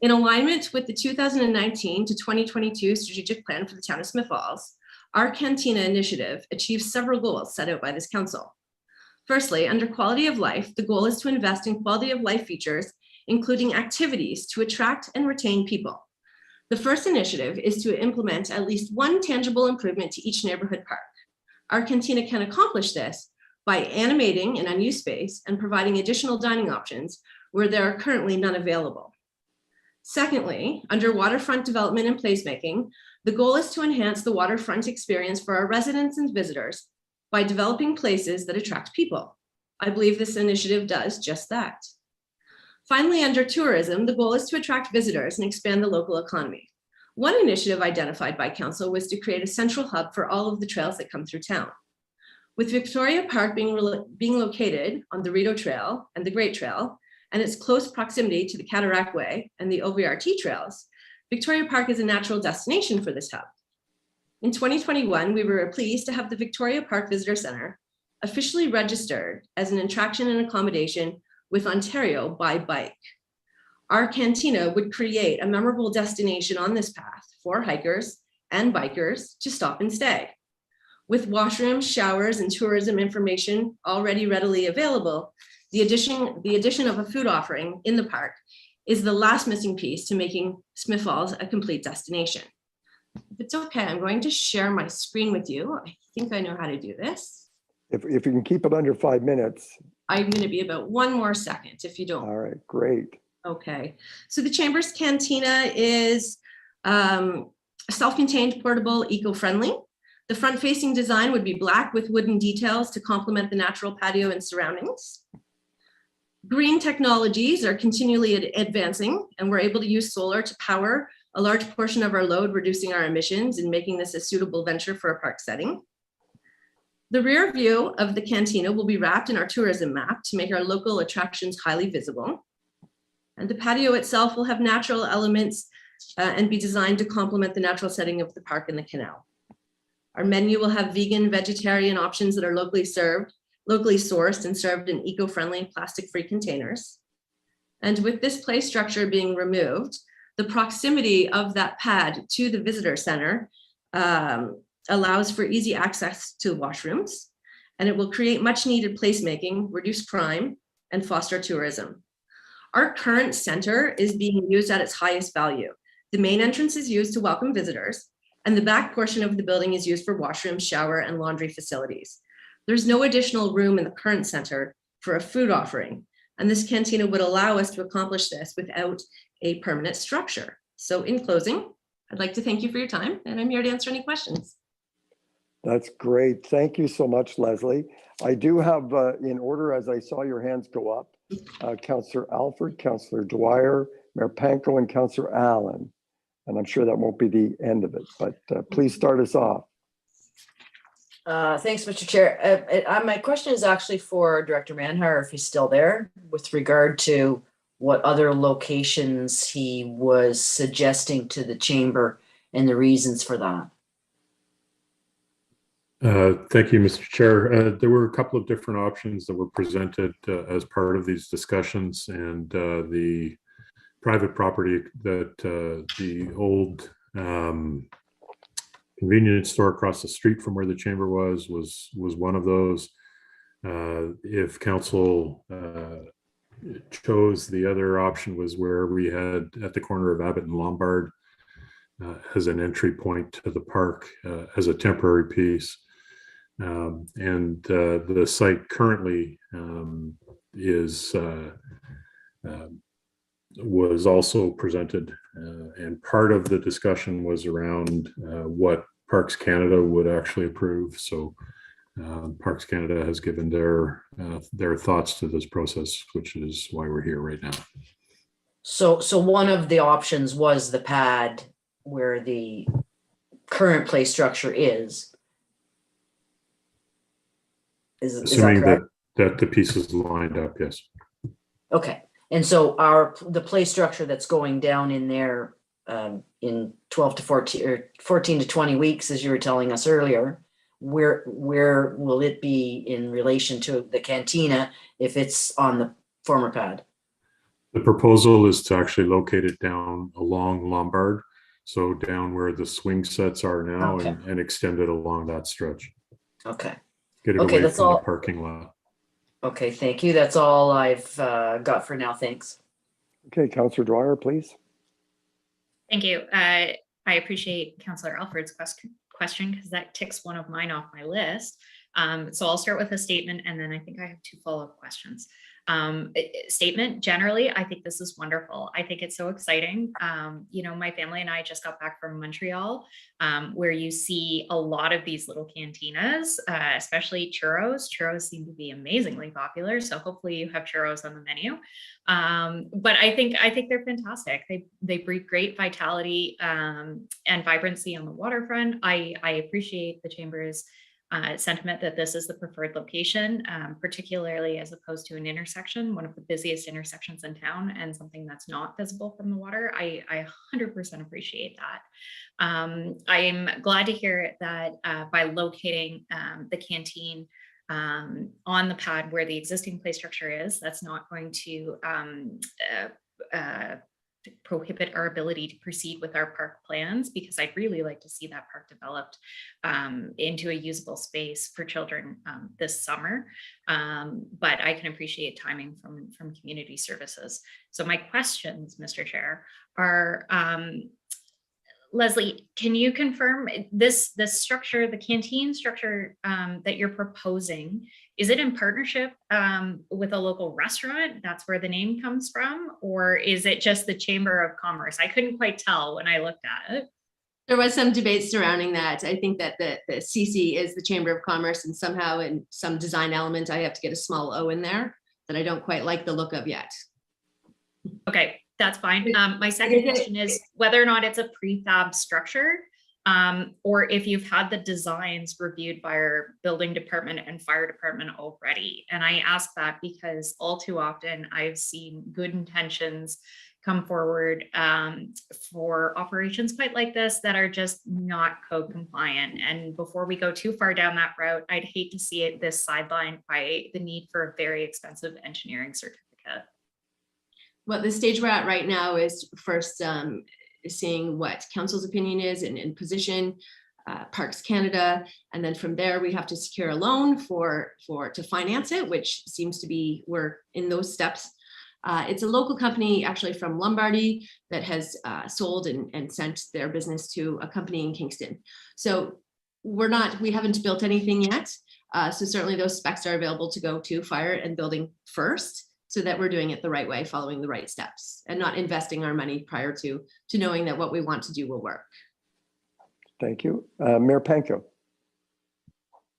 In alignment with the 2019 to 2022 strategic plan for the town of Smith Falls, our cantina initiative achieves several goals set out by this council. Firstly, under quality of life, the goal is to invest in quality of life features, including activities to attract and retain people. The first initiative is to implement at least one tangible improvement to each neighborhood park. Our cantina can accomplish this by animating an unused space and providing additional dining options where there are currently none available. Secondly, under waterfront development and placemaking, the goal is to enhance the waterfront experience for our residents and visitors by developing places that attract people. I believe this initiative does just that. Finally, under tourism, the goal is to attract visitors and expand the local economy. One initiative identified by council was to create a central hub for all of the trails that come through town. With Victoria Park being located on the Rideau Trail and the Great Trail, and its close proximity to the Cataract Way and the OVRT trails, Victoria Park is a natural destination for this hub. In 2021, we were pleased to have the Victoria Park Visitor Center officially registered as an attraction and accommodation with Ontario by bike. Our cantina would create a memorable destination on this path for hikers and bikers to stop and stay. With washrooms, showers, and tourism information already readily available, the addition of a food offering in the park is the last missing piece to making Smith Falls a complete destination. If it's okay, I'm going to share my screen with you. I think I know how to do this. If you can keep it under 5 minutes. I'm going to be about 1 more second if you don't. All right, great. Okay, so the Chamber's cantina is self-contained, portable, eco-friendly. The front-facing design would be black with wooden details to complement the natural patio and surroundings. Green technologies are continually advancing, and we're able to use solar to power a large portion of our load, reducing our emissions and making this a suitable venture for a park setting. The rear view of the cantina will be wrapped in our tourism map to make our local attractions highly visible. And the patio itself will have natural elements and be designed to complement the natural setting of the park and the canal. Our menu will have vegan, vegetarian options that are locally sourced and served in eco-friendly plastic-free containers. And with this play structure being removed, the proximity of that pad to the visitor center allows for easy access to washrooms, and it will create much needed placemaking, reduce crime, and foster tourism. Our current center is being used at its highest value. The main entrance is used to welcome visitors, and the back portion of the building is used for washrooms, shower, and laundry facilities. There's no additional room in the current center for a food offering, and this cantina would allow us to accomplish this without a permanent structure. So in closing, I'd like to thank you for your time, and I'm here to answer any questions. That's great. Thank you so much, Leslie. I do have, in order as I saw your hands go up, Councillor Alford, Councillor Dwyer, Mayor Panko, and Councillor Allen. And I'm sure that won't be the end of it, but please start us off. Thanks, Mr. Chair. My question is actually for Director Manhire, if he's still there, with regard to what other locations he was suggesting to the chamber and the reasons for that. Thank you, Mr. Chair. There were a couple of different options that were presented as part of these discussions, and the private property that the old convenience store across the street from where the chamber was one of those. If council chose, the other option was where we had at the corner of Abbott and Lombard as an entry point to the park as a temporary piece. And the site currently was also presented, and part of the discussion was around what Parks Canada would actually approve. So Parks Canada has given their thoughts to this process, which is why we're here right now. So one of the options was the pad where the current play structure is. Assuming that the pieces lined up, yes. Okay, and so the play structure that's going down in there in 12 to 14 or 14 to 20 weeks, as you were telling us earlier, where will it be in relation to the cantina if it's on the former pad? The proposal is to actually locate it down along Lombard, so down where the swing sets are now, Okay. and extend it along that stretch. Okay. Get it Okay, away that's from all. the parking lot. Okay, thank you. That's all I've got for now. Thanks. Okay, Councillor Dwyer, please. Thank you. I appreciate Councillor Alford's question because that ticks one of mine off my list. So I'll start with a statement, and then I think I have 2 follow-up questions. Statement, generally, I think this is wonderful. I think it's so exciting. You know, my family and I just got back from Montreal, where you see a lot of these little cantinas, especially churros. Churros seem to be amazingly popular, so hopefully you have churros on the menu. But I think they're fantastic. They breed great vitality and vibrancy on the waterfront. I appreciate the Chamber's sentiment that this is the preferred location, particularly as opposed to an intersection, one of the busiest intersections in town, and something that's not visible from the water. I 100% appreciate that. I'm glad to hear that by locating the canteen on the pad where the existing play structure is, that's not going to prohibit our ability to proceed with our park plans, because I'd really like to see that park developed into a usable space for children this summer. But I can appreciate timing from community services. So my questions, Mr. Chair, are Leslie, can you confirm this structure, the canteen structure that you're proposing, is it in partnership with a local restaurant? That's where the name comes from, or is it just the Chamber of Commerce? I couldn't quite tell when I looked at it. There was some debate surrounding that. I think that the CC is the Chamber of Commerce, and somehow in some design element, I have to get a small O in there that I don't quite like the look of yet. Okay, that's fine. My second question is whether or not it's a prefab structure, or if you've had the designs reviewed by our building department and fire department already. And I ask that because all too often I've seen good intentions come forward for operations quite like this that are just not code compliant. And before we go too far down that route, I'd hate to see this sidelined by the need for a very expensive engineering certificate. Well, the stage we're at right now is first seeing what council's opinion is and position, Parks Canada, and then from there we have to secure a loan to finance it, which seems to be we're in those steps. It's a local company actually from Lombardy that has sold and sent their business to a company in Kingston. So we haven't built anything yet. So certainly those specs are available to go to fire and building first, so that we're doing it the right way, following the right steps, and not investing our money prior to knowing that what we want to do will work. Thank you. Mayor Panko.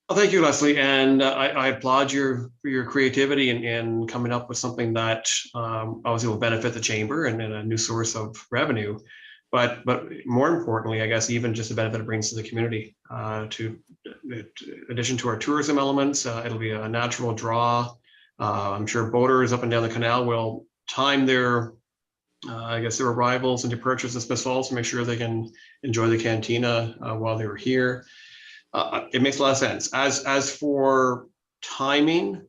Well, thank you, Leslie. And I applaud your creativity in coming up with something that obviously will benefit the chamber and a new source of revenue. But more importantly, I guess, even just the benefit it brings to the community. In addition to our tourism elements, it'll be a natural draw. I'm sure boaters up and down the canal will time their, I guess, their arrivals and departures in Smith Falls to make sure they can enjoy the cantina while they were here. It makes a lot of sense. As for timing,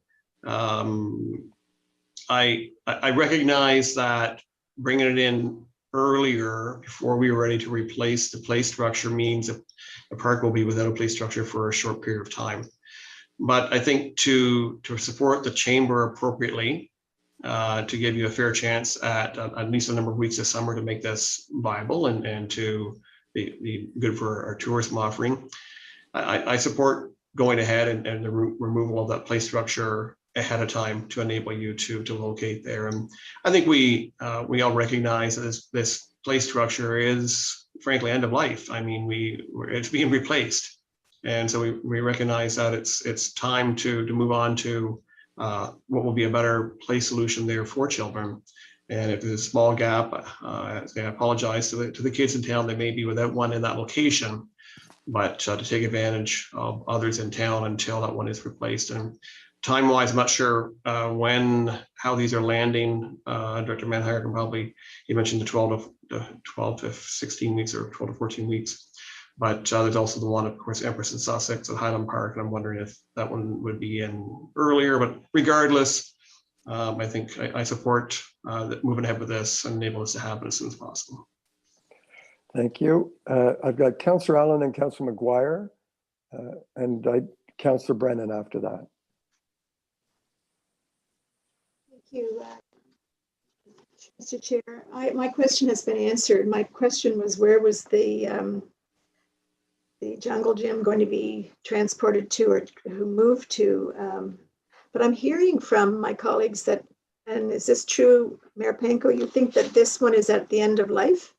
I recognize that bringing it in earlier before we were ready to replace the play structure means that the park will be without a play structure for a short period of time. But I think to support the chamber appropriately, to give you a fair chance at least a number of weeks this summer to make this viable and to be good for our tourism offering, I support going ahead and the removal of that play structure ahead of time to enable you to locate there. And I think we all recognize that this play structure is frankly end of life. I mean, it's being replaced. And so we recognize that it's time to move on to what will be a better play solution there for children. And if there's a small gap, I apologize to the kids in town. They may be without one in that location, but to take advantage of others in town until that one is replaced. And time-wise, I'm not sure how these are landing. Director Manhire can probably, he mentioned the 12 to 16 weeks or 12 to 14 weeks. But there's also the one, of course, Empress and Sussex at Highland Park, and I'm wondering if that one would be in earlier. But regardless, I think I support moving ahead with this and enable this to happen as soon as possible. Thank you. I've got Councillor Allen and Councillor McGuire, and Councillor Brennan after that. Thank you, Mr. Chair. My question has been answered. My question was, where was the jungle gym going to be transported to, or who moved to? But I'm hearing from my colleagues that, and is this true, Mayor Panko, you think that this one is at the end of life?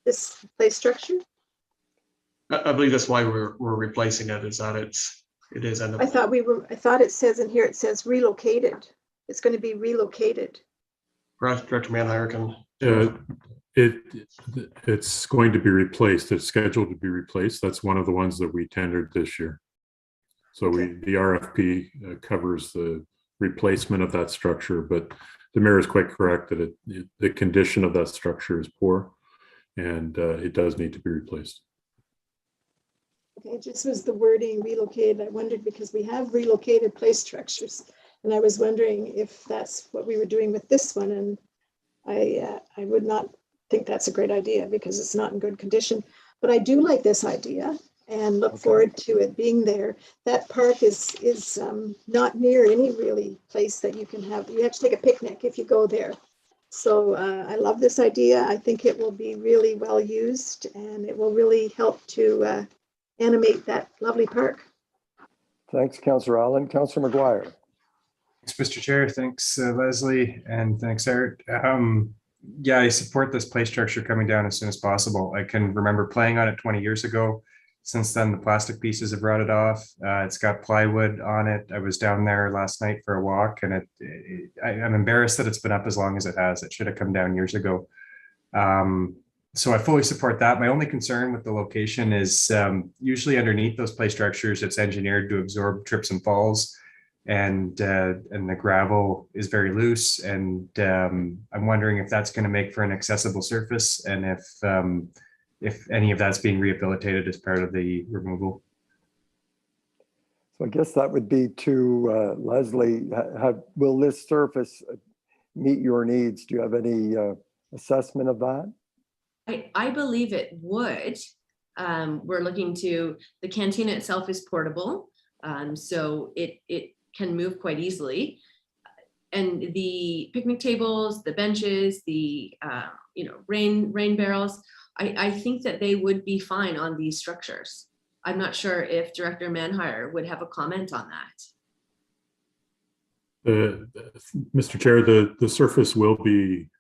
This play structure? I believe that's why we're replacing it, is that it is end of life. I thought it says in here, it says relocated. It's going to be relocated. Director Manhire can. It's going to be replaced. It's scheduled to be replaced. That's one of the ones that we tendered this year. So the RFP covers the replacement of that structure, but the mayor is quite correct that the condition of that structure is poor, and it does need to be replaced. Okay, just was the wording relocated. I wondered because we have relocated play structures, and I was wondering if that's what we were doing with this one. And I would not think that's a great idea because it's not in good condition. But I do like this idea and look forward to it being there. That park is not near any really place that you can have. You have to take a picnic if you go there. So I love this idea. I think it will be really well used, and it will really help to animate that lovely park. Thanks, Councillor Allen. Councillor McGuire. Thanks, Mr. Chair. Thanks, Leslie, and thanks, Art. Yeah, I support this play structure coming down as soon as possible. I can remember playing on it 20 years ago. Since then, the plastic pieces have rotted off. It's got plywood on it. I was down there last night for a walk, and I'm embarrassed that it's been up as long as it has. It should have come down years ago. So I fully support that. My only concern with the location is usually underneath those play structures, it's engineered to absorb trips and falls, and the gravel is very loose. And I'm wondering if that's going to make for an accessible surface, and if any of that's being rehabilitated as part of the removal. So I guess that would be to Leslie. Will this surface meet your needs? Do you have any assessment of that? I believe it would. We're looking to, the cantina itself is portable, so it can move quite easily. And the picnic tables, the benches, the rain barrels, I think that they would be fine on these structures. I'm not sure if Director Manhire would have a comment on that. Mr. Chair, the surface will be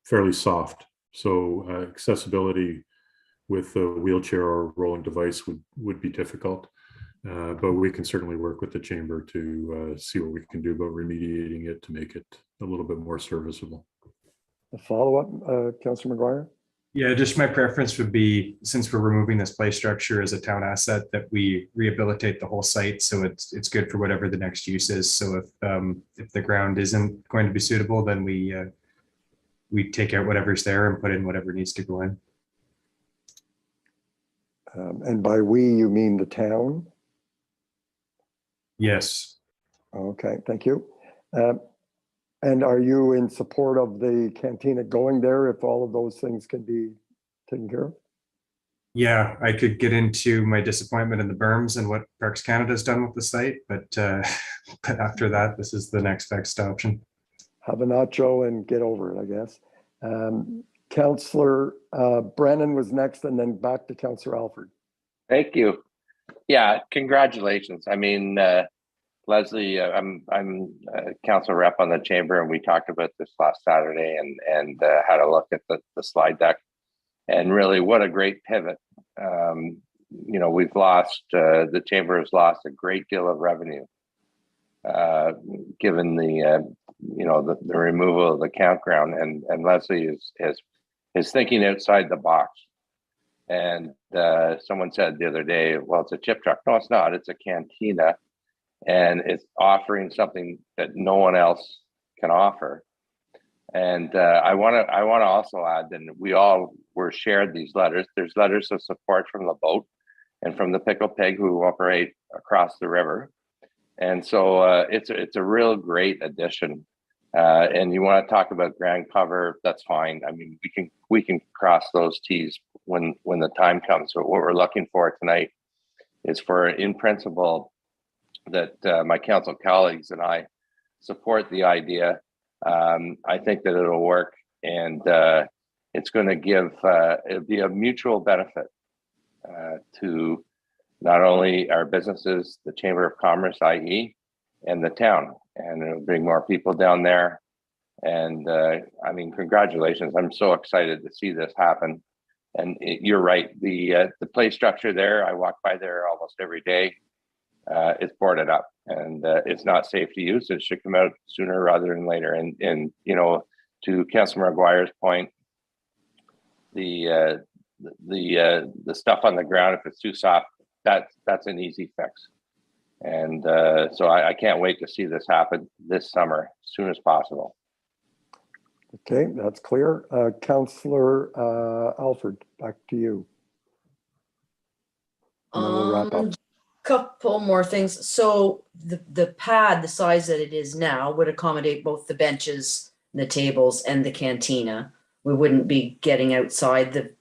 fairly soft. So accessibility with a wheelchair or rolling device would be difficult, but we can certainly work with the chamber to see what we can do about remediating it to make it a little bit more serviceable. A follow-up, Councillor McGuire? Yeah, just my preference would be, since we're removing this play structure as a town asset, that we rehabilitate the whole site so it's good for whatever the next use is. So if the ground isn't going to be suitable, then we take out whatever's there and put in whatever needs to go in. And by we, you mean the town? Yes. Okay, thank you. And are you in support of the cantina going there if all of those things can be taken care of? Yeah, I could get into my disappointment in the berms and what Parks Canada's done with the site, but but after that, this is the next best option. Have a nacho and get over it, I guess. Councillor Brennan was next, and then back to Councillor Alford. Thank you. Yeah, congratulations. I mean, Leslie, I'm a council rep on the chamber, and we talked about this last Saturday and had a look at the slide deck. And really, what a great pivot. You know, we've lost, the chamber has lost a great deal of revenue, given the, you know, the removal of the campground. And Leslie is thinking outside the box. And someone said the other day, well, it's a chip truck. No, it's not. It's a cantina. And it's offering something that no one else can offer. And I want to also add that we all were shared these letters. There's letters of support from the boat and from the Pickle Pig, who operate across the river. And so it's a real great addition. And you want to talk about ground cover, that's fine. I mean, we can cross those T's when the time comes. But what we're looking for tonight is for, in principle, that my council colleagues and I support the idea. I think that it'll work, and it's going to give it'll be a mutual benefit to not only our businesses, the Chamber of Commerce, IE, and the town, and it'll bring more people down there. And I mean, congratulations! I'm so excited to see this happen. And you're right, the play structure there, I walk by there almost every day. It's boarded up, and it's not safe to use. It should come out sooner rather than later. And you know, to Councilor McGuire's point, the stuff on the ground, if it's too soft, that's an easy fix. And so I can't wait to see this happen this summer, as soon as possible. Okay, that's clear. Councillor Alford, back to you. And then we'll wrap up. Couple more things. So the pad, the size that it is now, would accommodate both the benches, the tables, and the cantina. We wouldn't be getting outside the.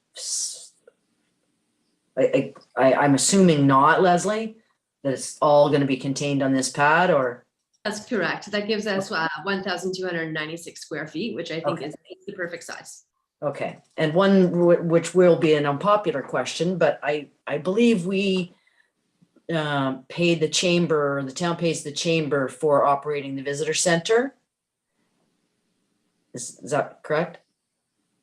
I'm assuming not, Leslie, that it's all going to be contained on this pad, or. That's correct. That gives us 1,296 square feet, which I think is the perfect size. Okay, and one which will be an unpopular question, but I believe we paid the chamber, the town pays the chamber for operating the visitor center. Is that correct?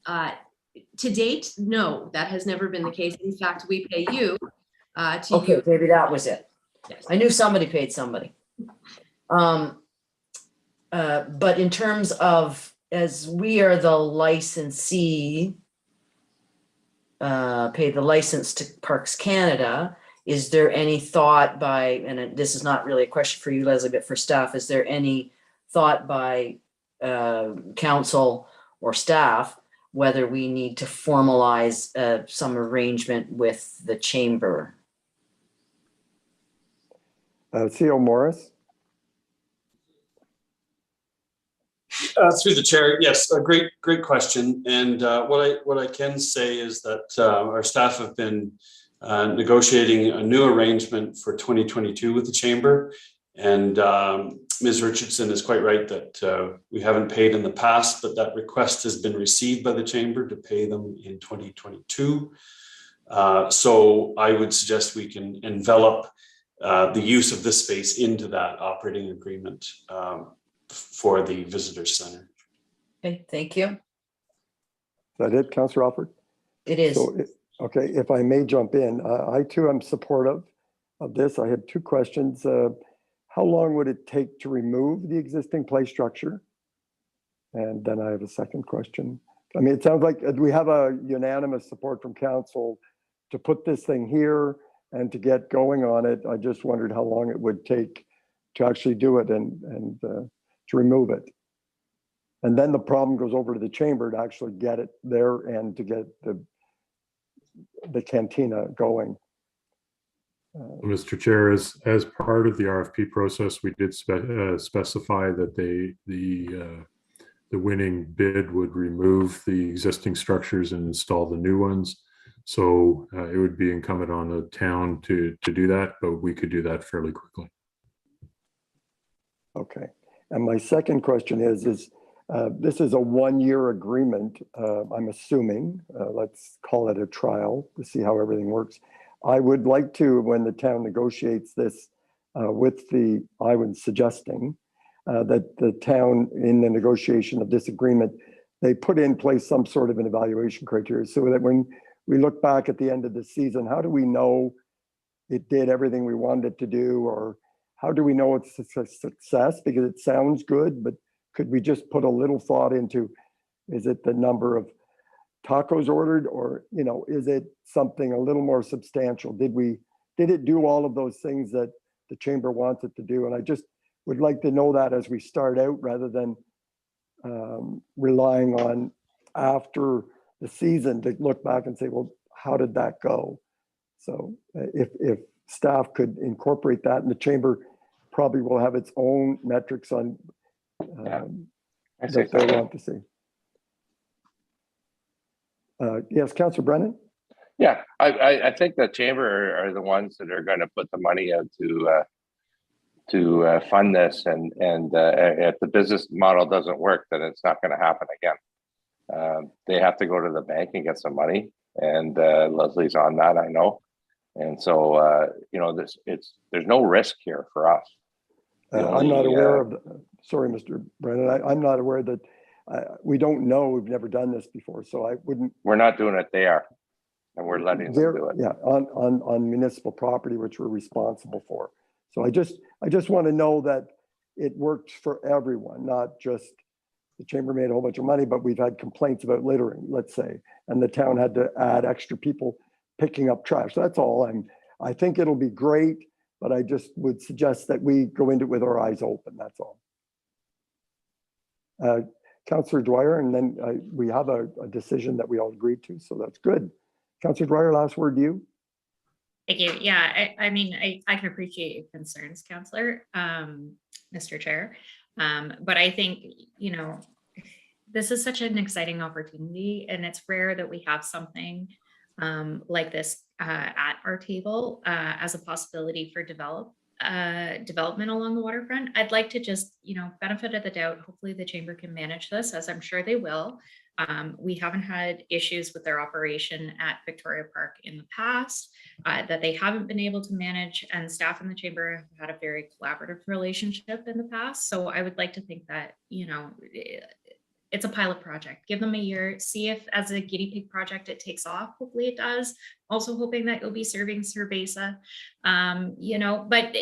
To date, no, that has never been the case. In fact, we pay you to Okay, use. maybe that was it. Yes. I knew somebody paid somebody. But in terms of, as we are the licensee, pay the license to Parks Canada, is there any thought by, and this is not really a question for you, Leslie, but for staff, is there any thought by council or staff whether we need to formalize some arrangement with the chamber? CEO Morris. Through the chair, yes, a great question. And what I can say is that our staff have been negotiating a new arrangement for 2022 with the chamber. And Ms. Richardson is quite right that we haven't paid in the past, but that request has been received by the chamber to pay them in 2022. So I would suggest we can envelop the use of this space into that operating agreement for the visitor center. Okay, thank you. Is that it, Councillor Alford? It is. So, okay, if I may jump in, I too am supportive of this. I had two questions. How long would it take to remove the existing play structure? And then I have a second question. I mean, it sounds like we have a unanimous support from council to put this thing here and to get going on it. I just wondered how long it would take to actually do it and to remove it. And then the problem goes over to the chamber to actually get it there and to get the cantina going. Mr. Chair, as part of the RFP process, we did specify that the winning bid would remove the existing structures and install the new ones. So it would be incumbent on the town to do that, but we could do that fairly quickly. Okay. And my second question is this is a one-year agreement, I'm assuming. Let's call it a trial to see how everything works. I would like to, when the town negotiates this I was suggesting that the town, in the negotiation of this agreement, they put in place some sort of an evaluation criteria so that when we look back at the end of the season, how do we know it did everything we wanted it to do? Or how do we know it's a success? Because it sounds good, but could we just put a little thought into, is it the number of tacos ordered, or, you know, is it something a little more substantial? Did it do all of those things that the chamber wants it to do? And I just would like to know that as we start out, rather than relying on after the season to look back and say, well, how did that go? So if staff could incorporate that, and the chamber probably will have its own metrics on that they want to see. Yes, Councillor Brennan? Yeah, I think the chamber are the ones that are going to put the money out to fund this, and if the business model doesn't work, then it's not going to happen again. They have to go to the bank and get some money, and Leslie's on that, I know. And so you know, there's no risk here for us. I'm not aware of, sorry, Mr. Brennan, I'm not aware that, we don't know, we've never done this before, so I wouldn't. We're not doing it, they are, and we're letting them do it. Yeah, on municipal property, which we're responsible for. So I just want to know that it works for everyone, not just the chamber made a whole bunch of money, but we've had complaints about littering, let's say, and the town had to add extra people picking up trash. That's all. I think it'll be great, but I just would suggest that we go into it with our eyes open. That's all. Councillor Dwyer, and then we have a decision that we all agreed to, so that's good. Councillor Dwyer, last word to you. Thank you. Yeah, I mean, I can appreciate your concerns, Councillor, Mr. Chair. But I think, you know, this is such an exciting opportunity, and it's rare that we have something like this at our table as a possibility for development along the waterfront. I'd like to just, you know, benefit of the doubt. Hopefully the chamber can manage this, as I'm sure they will. We haven't had issues with their operation at Victoria Park in the past that they haven't been able to manage, and staff in the chamber have had a very collaborative relationship in the past. So I would like to think that, you know, it's a pilot project. Give them a year, see if as a guinea pig project it takes off. Hopefully it does. Also hoping that you'll be serving cerveza, you know, but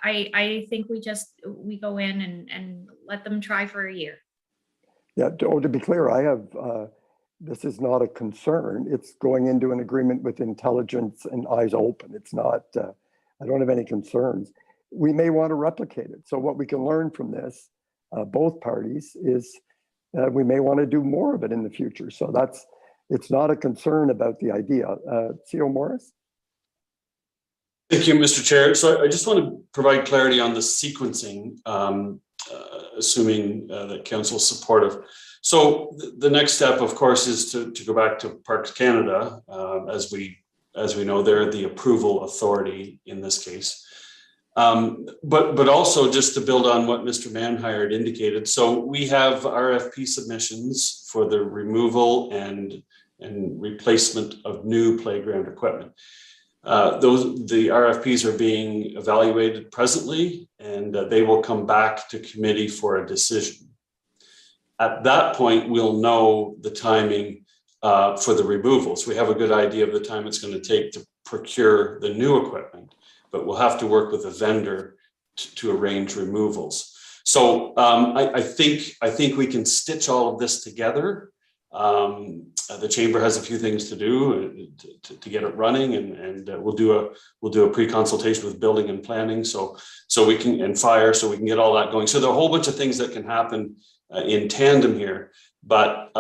I think we go in and let them try for a year. Yeah, to be clear, I have, this is not a concern. It's going into an agreement with intelligence and eyes open. It's not, I don't have any concerns. We may want to replicate it. So what we can learn from this, both parties, is we may want to do more of it in the future. So it's not a concern about the idea. CEO Morris? Thank you, Mr. Chair. So I just want to provide clarity on the sequencing, assuming that council is supportive. So the next step, of course, is to go back to Parks Canada. As we know, they're the approval authority in this case. But also just to build on what Mr. Manhire indicated. So we have RFP submissions for the removal and replacement of new playground equipment. The RFPs are being evaluated presently, and they will come back to committee for a decision. At that point, we'll know the timing for the removals. We have a good idea of the time it's going to take to procure the new equipment, but we'll have to work with a vendor to arrange removals. So I think we can stitch all of this together The chamber has a few things to do to get it running, and we'll do a pre-consultation with building and planning, so we can, and fire, so we can get all that going. So there are a whole bunch of things that can happen in tandem here, but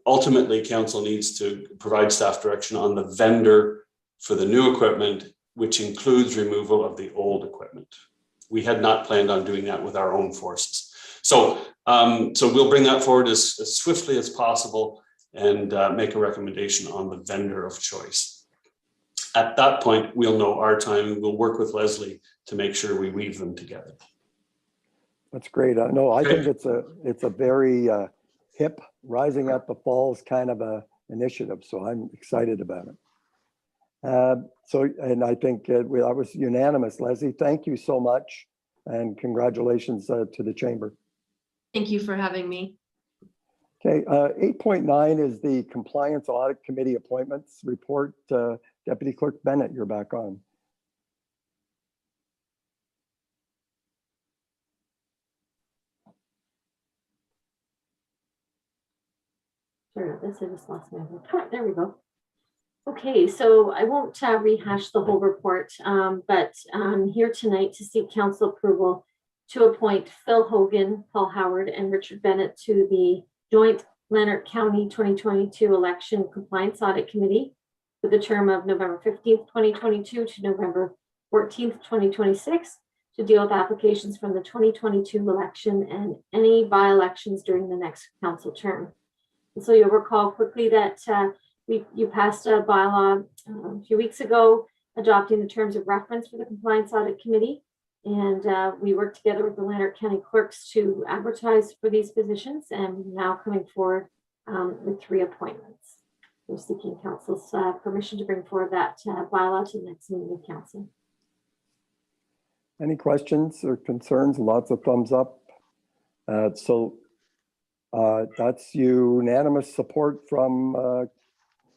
ultimately council needs to provide staff direction on the vendor for the new equipment, which includes removal of the old equipment. We had not planned on doing that with our own forces. So we'll bring that forward as swiftly as possible and make a recommendation on the vendor of choice. At that point, we'll know our time. We'll work with Leslie to make sure we weave them together. That's great. No, I think it's a very hip, rising at the falls kind of a initiative. So I'm excited about it. And I think I was unanimous. Leslie, thank you so much, and congratulations to the chamber. Thank you for having me. Okay, 8.9 is the Compliance Audit Committee appointments report. Deputy Clerk Bennett, you're back on. Sorry about this, I just lost my report. There we go. Okay, so I won't rehash the whole report, but I'm here tonight to seek council approval to appoint Phil Hogan, Paul Howard, and Richard Bennett to the joint Lanark County 2022 Election Compliance Audit Committee for the term of November 15th, 2022 to November 14th, 2026 to deal with applications from the 2022 election and any by-elections during the next council term. And so you'll recall quickly that you passed a bylaw a few weeks ago adopting the terms of reference for the Compliance Audit Committee. And we worked together with the Lanark County clerks to advertise for these positions, and now coming forward with 3 appointments. We're seeking council's permission to bring forward that bylaw to the next meeting of council. Any questions or concerns? Lots of thumbs up. So that's unanimous support from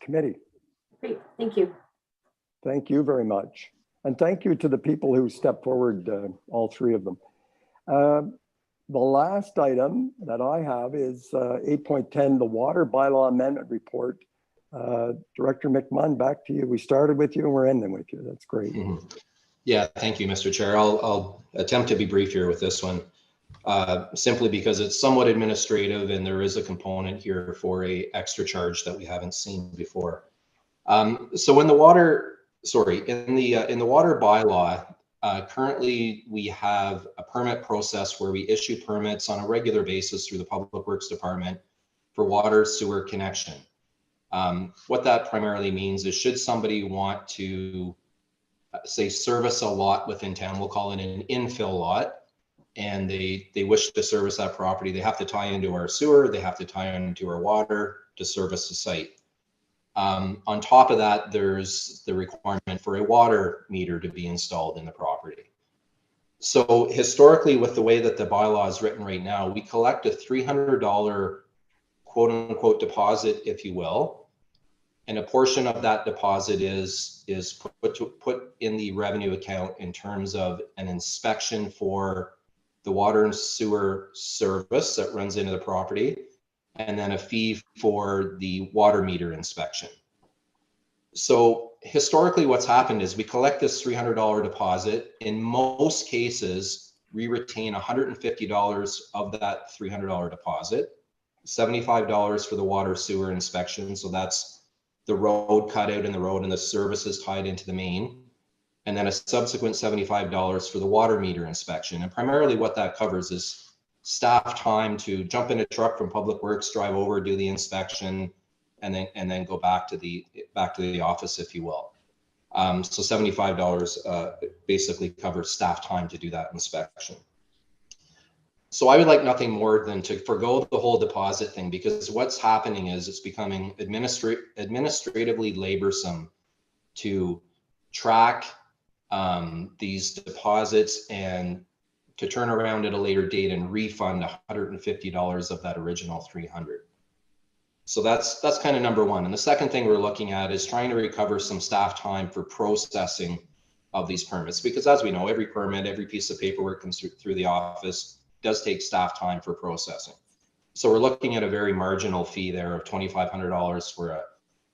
committee. Great, thank you. Thank you very much. And thank you to the people who stepped forward, all 3 of them. The last item that I have is 8.10, the Water Bylaw Amendment Report. Director McMunn, back to you. We started with you and we're ending with you. That's great. Yeah, thank you, Mr. Chair. I'll attempt to be brief here with this one, simply because it's somewhat administrative and there is a component here for a extra charge that we haven't seen before. So in the water bylaw, currently we have a permit process where we issue permits on a regular basis through the Public Works Department for water sewer connection. What that primarily means is, should somebody want to say service a lot within town, we'll call it an infill lot, and they wish to service that property, they have to tie into our sewer, they have to tie into our water to service the site. On top of that, there's the requirement for a water meter to be installed in the property. So historically, with the way that the bylaw is written right now, we collect a $300 quote unquote deposit, if you will. And a portion of that deposit is put in the revenue account in terms of an inspection for the water and sewer service that runs into the property, and then a fee for the water meter inspection. So historically what's happened is we collect this $300 deposit. In most cases, we retain $150 of that $300 deposit, $75 for the water sewer inspection. So that's the road cut out in the road and the services tied into the main. And then a subsequent $75 for the water meter inspection. And primarily what that covers is staff time to jump in a truck from Public Works, drive over, do the inspection, and then go back to the office, if you will. So $75 basically covers staff time to do that inspection. So I would like nothing more than to forgo the whole deposit thing, because what's happening is it's becoming administratively laborsome to track these deposits and to turn around at a later date and refund $150 of that original $300. So that's kind of number one. And the second thing we're looking at is trying to recover some staff time for processing of these permits, because as we know, every permit, every piece of paperwork comes through the office does take staff time for processing. So we're looking at a very marginal fee there of $2,500 for a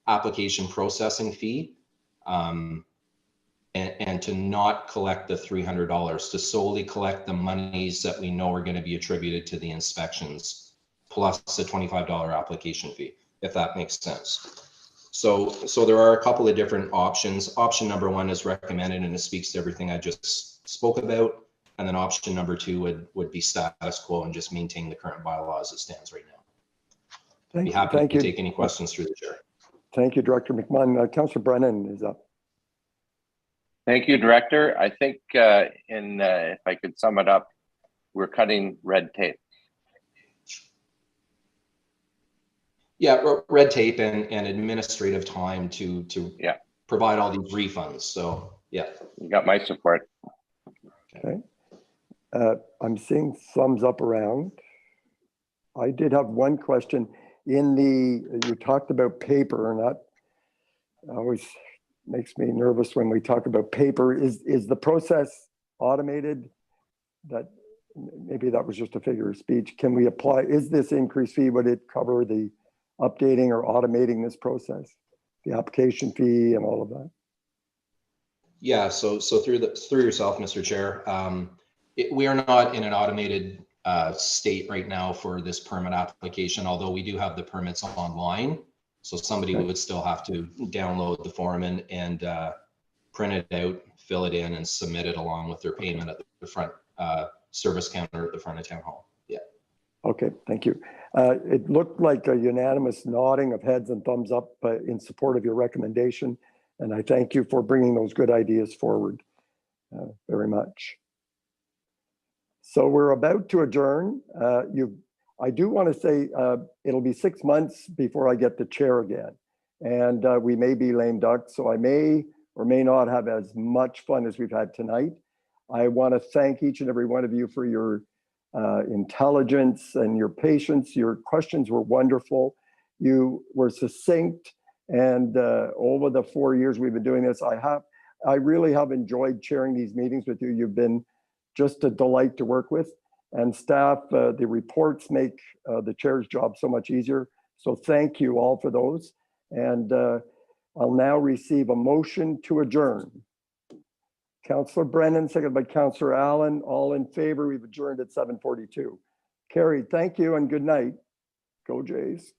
application processing fee, and to not collect the $300, to solely collect the monies that we know are going to be attributed to the inspections, plus the $25 application fee, if that makes sense. So there are a couple of different options. Option number one is recommended, and it speaks to everything I just spoke about. And then option number two would be status quo and just maintain the current bylaw as it stands right now. I'd be happy to take any questions through the chair. Thank you, Director McMahon. Councillor Brennan is up. Thank you, Director. I think if I could sum it up, we're cutting red tape. Yeah, red tape and administrative time to provide all these refunds. So yeah, you got my support. Okay. I'm seeing thumbs up around. I did have one question. You talked about paper, and that always makes me nervous when we talk about paper. Is the process automated? That maybe that was just a figure of speech. Can we apply, is this increased fee, would it cover the updating or automating this process, the application fee and all of that? Yeah, so through yourself, Mr. Chair, we are not in an automated state right now for this permit application, although we do have the permits online. So somebody would still have to download the form and print it out, fill it in, and submit it along with their payment at the front service counter at the front of town hall. Yeah. Okay, thank you. It looked like a unanimous nodding of heads and thumbs up in support of your recommendation. And I thank you for bringing those good ideas forward very much. So we're about to adjourn. I do want to say it'll be 6 months before I get the chair again. And we may be lame duck, so I may or may not have as much fun as we've had tonight. I want to thank each and every one of you for your intelligence and your patience. Your questions were wonderful. You were succinct. And over the 4 years we've been doing this, I really have enjoyed chairing these meetings with you. You've been just a delight to work with. And staff, the reports make the chair's job so much easier. So thank you all for those. And I'll now receive a motion to adjourn. Councillor Brennan, seconded by Councillor Allen. All in favor, we've adjourned at 7:42. Carried. Thank you and good night. Go Jays.